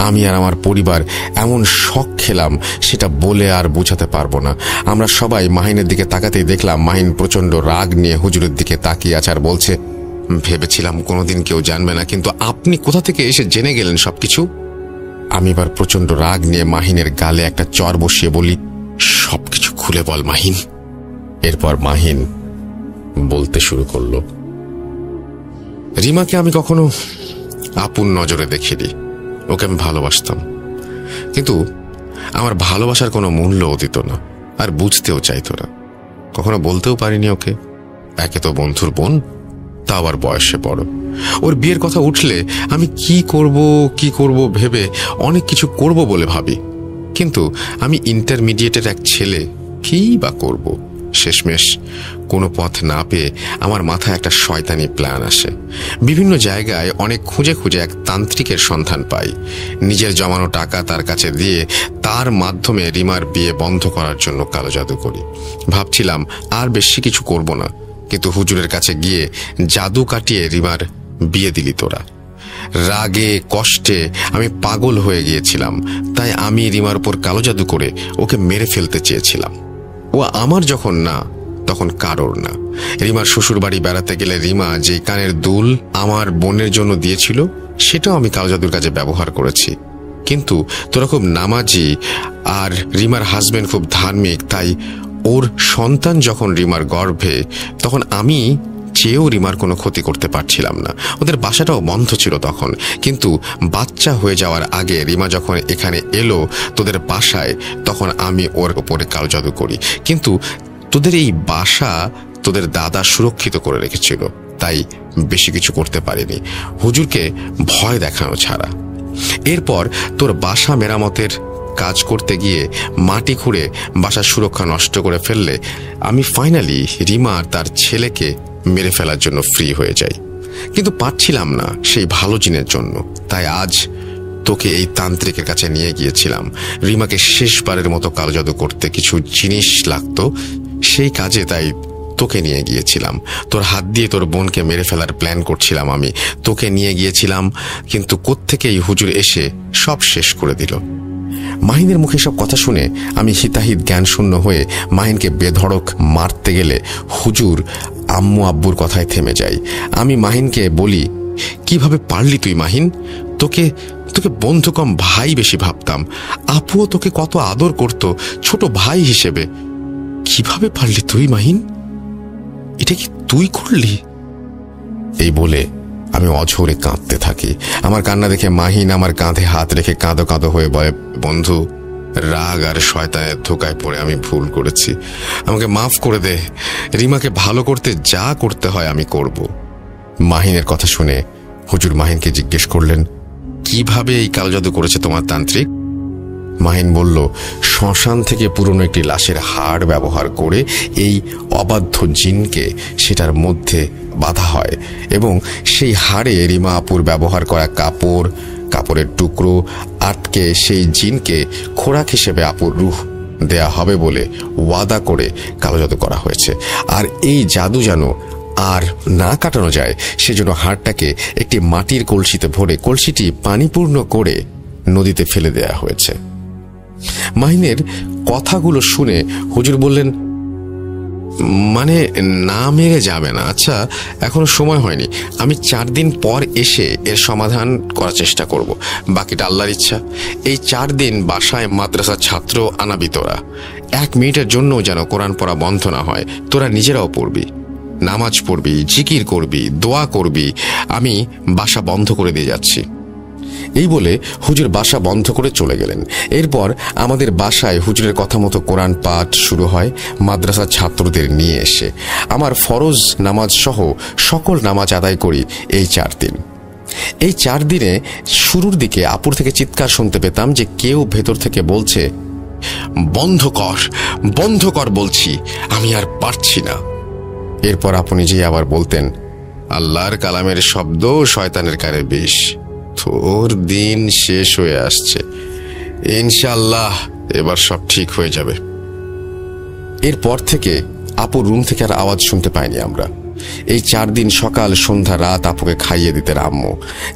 আমি আর আমার পরিবার এমন শক খেলাম সেটা বলে আর বোঝাতে পারবো না। আমরা সবাই মাহিনের দিকে তাকাতেই দেখলাম মাহিন প্রচন্ড রাগ নিয়ে হুজুরের দিকে তাকিয়ে আছে আর বলছে, ভেবেছিলাম কোনোদিন কেউ জানবে না, কিন্তু আপনি কোথা থেকে এসে জেনে গেলেন সবকিছু? আমি এবার প্রচন্ড রাগ নিয়ে মাহিনের গালে একটা চর বসিয়ে বলি, সবকিছু খুলে বল মাহিন। এরপর মাহিন বলতে শুরু করলো, রিমাকে আমি কখনো আপন নজরে দেখিনি। ওকে আমি ভালোবাসতাম, কিন্তু আমার ভালোবাসার কোনো মূল্যও দিত না, আর বুঝতেও চাইতো না। কখনো বলতেও পারিনি ওকে। একে তো বন্ধুর বোন, তা আবার বয়সে বড়। ওর বিয়ের কথা উঠলে আমি কি করব ভেবে অনেক কিছু করব বলে ভাবি, কিন্তু আমি ইন্টারমিডিয়েটের এক ছেলে, কি বা করব? শেষমেশ কোনো পথ না পেয়ে আমার মাথায় একটা শয়তানি প্ল্যান আসে। বিভিন্ন জায়গায় অনেক খুঁজে খুঁজে এক তান্ত্রিকের সন্ধান পাই। নিজের জমানো টাকা তার কাছে দিয়ে তার মাধ্যমে রিমার বিয়ে বন্ধ করার জন্য কালো জাদু করি। ভাবছিলাম আর বেশি কিছু করব না, কিন্তু হুজুরের কাছে গিয়ে জাদু কাটিয়ে রিমার বিয়ে দিলি তোরা। রাগে কষ্টে আমি পাগল হয়ে গিয়েছিলাম, তাই আমি রিমার উপর কালো জাদু করে ওকে মেরে ফেলতে চেয়েছিলাম। ও আমার যখন না, তখন কারোর না। রিমার শ্বশুর বাড়ি বেড়াতে গেলে রিমা যে কানের দুল আমার বোনের জন্য দিয়েছিল, সেটাও আমি কালো জাদুর কাজে ব্যবহার করেছি। কিন্তু তোরা খুব নামাজি আর রিমার হাজবেন্ড খুব ধার্মিক, তাই ওর সন্তান যখন রিমার গর্ভে, তখন আমি চেয়েও রিমার কোনো ক্ষতি করতে পারছিলাম না। ওদের বাসাটাও বন্ধ ছিল তখন, কিন্তু বাচ্চা হয়ে যাওয়ার আগে রিমা যখন এখানে এলো তোদের বাসায়, তখন আমি ওর উপরে কালো জাদু করি। কিন্তু তোদের এই বাসা তোদের দাদা সুরক্ষিত করে রেখেছিল, তাই বেশি কিছু করতে পারিনি, হুজুরকে ভয় দেখানো ছাড়া। এরপর তোর বাসা মেরামতের কাজ করতে গিয়ে মাটি খুঁড়ে বাসার সুরক্ষা নষ্ট করে ফেললে আমি ফাইনালি রিমা আর তার ছেলেকে মেরে ফেলার জন্য ফ্রি হয়ে যাই। কিন্তু পারছিলাম না সেই ভালো জিনের জন্য, তাই আজ তোকে এই তান্ত্রিকের কাছে নিয়ে গিয়েছিলাম। রিমাকে শেষবারের মতো কালো জাদু করতে কিছু জিনিস লাগতো, সেই কাজে তাই তোকে নিয়ে গিয়েছিলাম। তোর হাত দিয়ে তোর বোনকে মেরে ফেলার প্ল্যান করছিলাম আমি, তোকে নিয়ে গিয়েছিলাম, কিন্তু কোত্থেকেই হুজুর এসে সব শেষ করে দিল। মাহিনের মুখে সব কথা শুনে আমি হিতাহিত জ্ঞান শূন্য হয়ে মাহিনকে বেধড়ক মারতে গেলে হুজুর আম্মু আব্বুর কথায় থেমে যাই। আমি মাহিনকে বলি, কিভাবে পারলি তুই মাহিন? তোকে তোকে বন্ধু কম ভাই বেশি ভাবতাম, আপুও তোকে কত আদর করত ছোট ভাই হিসেবে। কিভাবে পারলি তুই মাহিন? এটা কি তুই করলি? এই বলে আমি অঝরে কাঁদতে থাকি। আমার কান্না দেখে মাহিন আমার কাঁধে হাত রেখে কাঁদো কাঁদো হয়ে বলে, বন্ধু রাগ আর শয়তানের ধোকায় পড়ে আমি ভুল করেছি, আমাকে মাফ করে দে। রিমাকে ভালো করতে যা করতে হয় আমি করব। মাহিনের কথা শুনে হুজুর মাহিনকে জিজ্ঞেস করলেন, কিভাবে এই কালো জাদু করেছে তোমার তান্ত্রিক? মাহিন বলল, শ্মশান থেকে পুরনো একটি লাশের হাড় ব্যবহার করে এই অবাধ্য জিনকে সেটার মধ্যে বাঁধা হয় এবং সেই হাড়ে রিমা আপুর ব্যবহার করা কাপড়ের টুকরো আটকে সেই জিনকে খোরাক হিসেবে আপুর রুহ দেয়া হবে বলে ওয়াদা করে কালো জাদু করা হয়েছে। আর এই জাদু যেন আর না কাটানো যায় সেজন্য হাড়টাকে একটি মাটির কলসিতে ভরে কলসিটি পানিপূর্ণ করে নদীতে ফেলে দেয়া হয়েছে। মাহিনের কথাগুলো শুনে হুজুর বললেন, মানে না মেরে যাবে না? আচ্ছা, এখনো সময় হয়নি, আমি 4 দিন পর এসে এর সমাধান করার চেষ্টা করব, বাকিটা আল্লাহর ইচ্ছা। এই 4 দিন বাসায় মাদ্রাসার ছাত্র আনাবি তোরা। 1 মিনিটের জন্য যেন কোরআন পড়া বন্ধ না হয়। তোরা নিজেরাও পড়বি, নামাজ পড়বি, জিকির করবি, দোয়া করবি। আমি বাসা বন্ধ করে দিয়ে যাচ্ছি। এই বলে হুজুর বাসা বন্ধ করে চলে গেলেন। এরপর আমাদের বাসায় হুজুরের কথা মতো কোরআন পাঠ শুরু হয় মাদ্রাসার ছাত্রদের নিয়ে এসে। আমার ফরজ নামাজ সহ সকল নামাজ আদায় করি এই 4 দিন। এই 4 দিনে শুরুর দিকে আপুর থেকে চিৎকার শুনতে পেতাম যে কেউ ভেতর থেকে বলছে, বন্ধ কর, বন্ধ কর বলছি, আমি আর পারছি না। এরপর আপু নিজেই আবার বলতেন, আল্লাহর কালামের শব্দ শয়তানের কানে বিষ। তোর দিন শেষ হয়ে আসছে, ইনশাআল্লাহ এবার সব ঠিক হয়ে যাবে। এরপর থেকে আপুর রুম থেকে আর আওয়াজ শুনতে পাইনি আমরা। এই 4 দিন সকাল সন্ধ্যা রাত আপুকে খাইয়ে দিতেন আম্মু।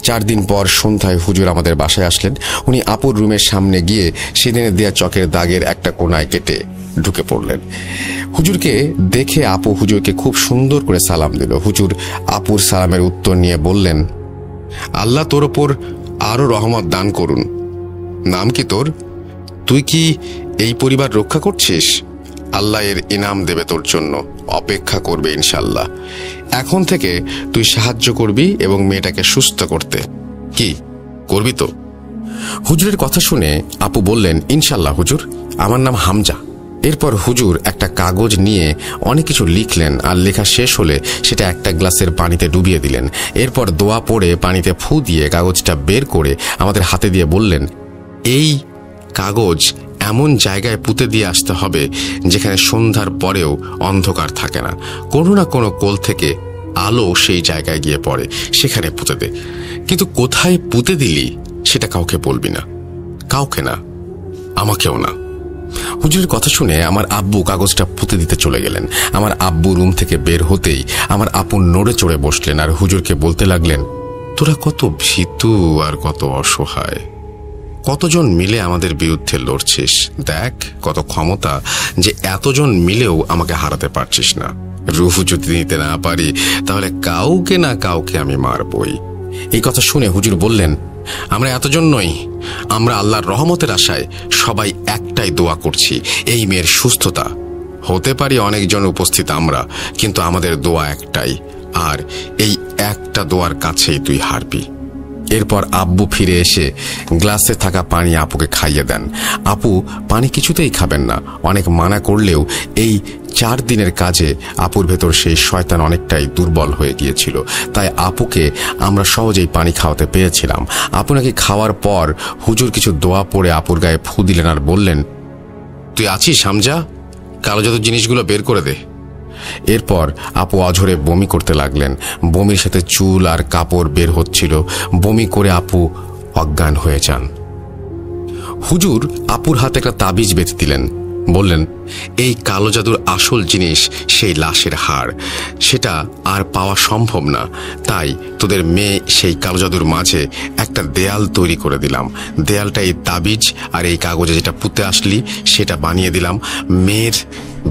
4 দিন পর সন্ধ্যায় হুজুর আমাদের বাসায় আসলেন। উনি আপুর রুমের সামনে গিয়ে সেদিনের দেয়া চকের দাগের একটা কোনায় কেটে ঢুকে পড়লেন। হুজুরকে দেখে আপু হুজুরকে খুব সুন্দর করে সালাম দিল। হুজুর আপুর সালামের উত্তর নিয়ে বললেন, আল্লাহ তোর ওপর আরো রহমত দান করুন। নাম কি তোর? তুই কি এই পরিবার রক্ষা করছিস? আল্লাহ এর ইনাম দেবে তোর জন্য, অপেক্ষা করবে ইনশাল্লাহ। এখন থেকে তুই সাহায্য করবি এবং মেয়েটাকে সুস্থ করতে। কি করবি তো? হুজুরের কথা শুনে আপু বললেন, ইনশাল্লাহ হুজুর, আমার নাম হামজা। এরপর হুজুর একটা কাগজ নিয়ে অনেক কিছু লিখলেন, আর লেখা শেষ হলে সেটা একটা গ্লাসের পানিতে ডুবিয়ে দিলেন। এরপর দোয়া পড়ে পানিতে ফু দিয়ে কাগজটা বের করে আমাদের হাতে দিয়ে বললেন, এই কাগজ এমন জায়গায় পুঁতে দিয়ে আসতে হবে যেখানে সন্ধ্যার পরেও অন্ধকার থাকে না। কোনো না কোনো কোল থেকে আলো সেই জায়গায় গিয়ে পড়ে, সেখানে পুঁতে দে। কিন্তু কোথায় পুঁতে দিলি সেটা কাউকে বলবি না, কাউকে না, আমাকেও না। হুজুরের কথা শুনে আমার আব্বু কাগজটা পুঁতে দিতে চলে গেলেন। আমার আব্বু রুম থেকে বের হতেই আমার আপু নড়ে চড়ে বসলেন আর হুজুরকে বলতে লাগলেন, তোরা কত ভীতু আর কত অসহায়। কতজন মিলে আমাদের বিরুদ্ধে লড়ছিস, দেখ কত ক্ষমতা যে এতজন মিলেও আমাকে হারাতে পারছিস না। রূহ যদি নিতে না পারি তাহলে কাউকে না কাউকে আমি মারবই। এই কথা শুনে হুজুর বললেন, আমরা এতজন নই, আমরা আল্লাহর রহমতের আশায় সবাই একটাই দোয়া করছি, এই মেয়ের সুস্থতা। হতে পারি অনেকজন উপস্থিত আমরা, কিন্তু আমাদের দোয়া একটাই, আর এই একটা দোয়ার কাছেই তুই হারবি। এরপর আব্বু ফিরে এসে গ্লাসে থাকা পানি আপুকে খাইয়ে দেন। আপু পানি কিছুতেই খাবেন না। অনেক মানা করলেও এই 4 দিনের কাজে আপুর ভেতর সেই শয়তান অনেকটাই দুর্বল হয়ে গিয়েছিল। তাই আপুকে আমরা সহজেই পানি খাওয়াতে পেরেছিলাম। আপু নাকি খাওয়ার পর হুজুর কিছু দোয়া পড়ে আপুর গায়ে ফু দিলেন আর বললেন, তুই আছিস হামজা, কালো জাদু জিনিসগুলো বের করে দে। এরপর আপু অঝরে বমি করতে লাগলেন। বমির সাথে চুল আর কাপড় বের হচ্ছিল। বমি করে আপু অজ্ঞান হয়ে যান। হুজুর আপুর হাতে একটা তাবিজ বেঁধে দিলেন। বললেন, এই কালো জাদুর আসল জিনিস সেই লাশের হাড়, সেটা আর পাওয়া সম্ভব না। তাই তোদের মেয়ে সেই কালো জাদুর মাঝে একটা দেয়াল তৈরি করে দিলাম। দেয়ালটা এই তাবিজ আর এই কাগজে যেটা পুঁতে আসলি সেটা বানিয়ে দিলাম। মেয়ের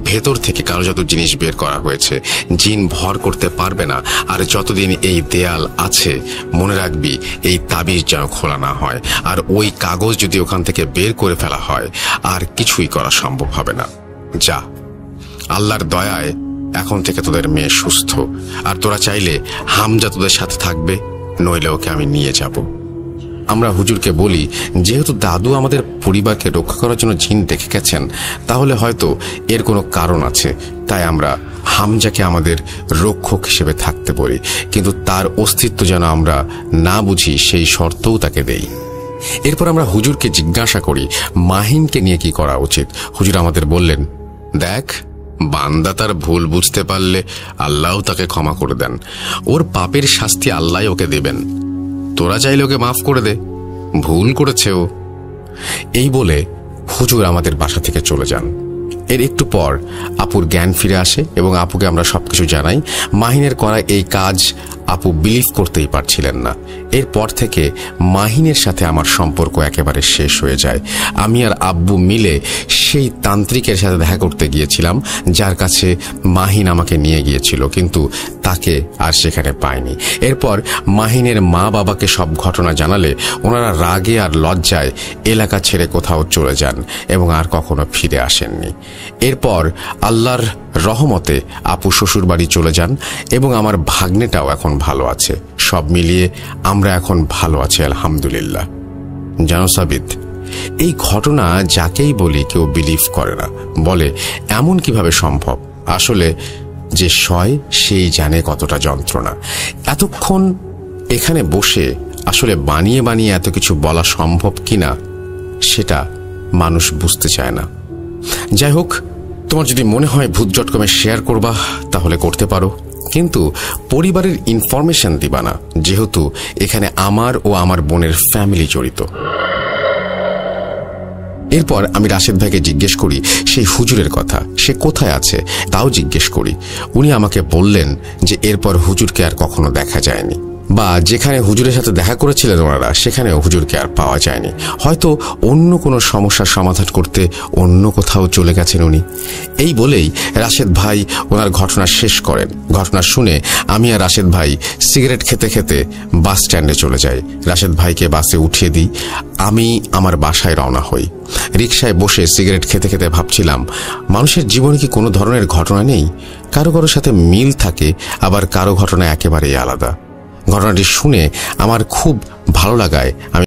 ভেতর থেকে কালো জাদুর জিনিস বের করা হয়েছে। জিন ভর করতে পারবে না। আর যতদিন এই দেয়াল আছে মনে রাখবি, এই তাবিজ যেন খোলা না হয়। আর ওই কাগজ যদি ওখান থেকে বের করে ফেলা হয় আর কিছুই করা সম্ভব হবে না। যা, আল্লাহর দয়ায় এখন থেকে তোদের মেয়ে সুস্থ। আর তোরা চাইলে হামজা তোদের সাথে থাকবে, নইলে ওকে আমি নিয়ে যাব। আমরা হুজুরকে বলি, যেহেতু দাদু আমাদের পরিবারকে রক্ষা করার জন্য জিন দেখে গেছেন, তাহলে হয়তো এর কোনো কারণ আছে। তাই আমরা হামজাকে আমাদের রক্ষক হিসেবে থাকতে বলি, কিন্তু তার অস্তিত্ব যেন আমরা না বুঝি সেই শর্তও তাকে দেই। এরপর আমরা হুজুরকে জিজ্ঞাসা করি মাহিনকে নিয়ে কি করা উচিত। হুজুর আমাদের বললেন, দেখ, বান্দা তার ভুল বুঝতে পারলে আল্লাহও তাকে ক্ষমা করে দেন। ওর পাপের শাস্তি আল্লাহ ওকে দেবেন। তোরা চাইলে ওকে মাফ করে দে, ভুল করেছে ও। এই বলে হুজুর আমাদের বাসা থেকে চলে যান। এর একটু পর আপুর জ্ঞান ফিরে আসে এবং আপুকে আমরা সবকিছু জানাই। মাহিনের করা এই কাজ আপু বিলিভ করতেই পারছিলেন না। এরপর থেকে মাহিনের সাথে আমার সম্পর্ক একেবারে শেষ হয়ে যায়। আমি আর আব্বু মিলে সেই তান্ত্রিকের সাথে দেখা করতে গিয়েছিলাম, যার কাছে মাহিন আমাকে নিয়ে গিয়েছিল, কিন্তু তাকে আর সেখানে পাইনি। এরপর মাহিনের মা বাবাকে সব ঘটনা জানালে ওনারা রাগে আর লজ্জায় এলাকা ছেড়ে কোথাও চলে যান এবং আর কখনো ফিরে আসেননি। এরপর আল্লাহর রহমতে আপু শ্বশুর বাড়ি চলে যান এবং আমার ভাগ্নেটাও এখন ভালো আছে। সব মিলিয়ে আমরা এখন ভালো আছি আলহামদুলিল্লাহ। জানো সাবিত, এই ঘটনা যাকেই বলি কেউ বিলিভ করে না, বলে এমন কিভাবে সম্ভব। আসলে যে সয় সেই জানে কতটা যন্ত্রণা। এতক্ষণ এখানে বসে আসলে বানিয়ে বানিয়ে এত কিছু বলা সম্ভব কিনা সেটা মানুষ বুঝতে চায় না। যাই হোক, তোমার যদি মনে হয় ভূত.com শেয়ার করবা তাহলে করতে পারো, কিন্তু পরিবারের ইনফরমেশন দিবা না, যেহেতু এখানে আমার ও আমার বোনের ফ্যামিলি জড়িত। এরপর আমি রাশেদ ভাইকে জিজ্ঞেস করি সেই হুজুরের কথা, সে কোথায় আছে তাও জিজ্ঞেস করি। উনি আমাকে বললেন যে এরপর হুজুরকে আর কখনো দেখা যায়নি, বা যেখানে হুজুরের সাথে দেখা করেছিলেন ওনারা সেখানেও হুজুরকে আর পাওয়া যায়নি। হয়তো অন্য কোনো সমস্যার সমাধান করতে অন্য কোথাও চলে গেছেন উনি। এই বলেই রাশেদ ভাই ওনার ঘটনা শেষ করেন। ঘটনা শুনে আমি আর রাশেদ ভাই সিগারেট খেতে খেতে বাস স্ট্যান্ডে চলে যাই। রাশেদ ভাইকে বাসে উঠিয়ে দিই, আমি আমার বাসায় রওনা হই। রিকশায় বসে সিগারেট খেতে খেতে ভাবছিলাম, মানুষের জীবনে কি কোনো ধরনের ঘটনা নেই? কারো কারোর সাথে মিল থাকে, আবার কারো ঘটনা একেবারেই আলাদা। ঘটনাটি শুনে আমার খুব ভালো লাগায় আমি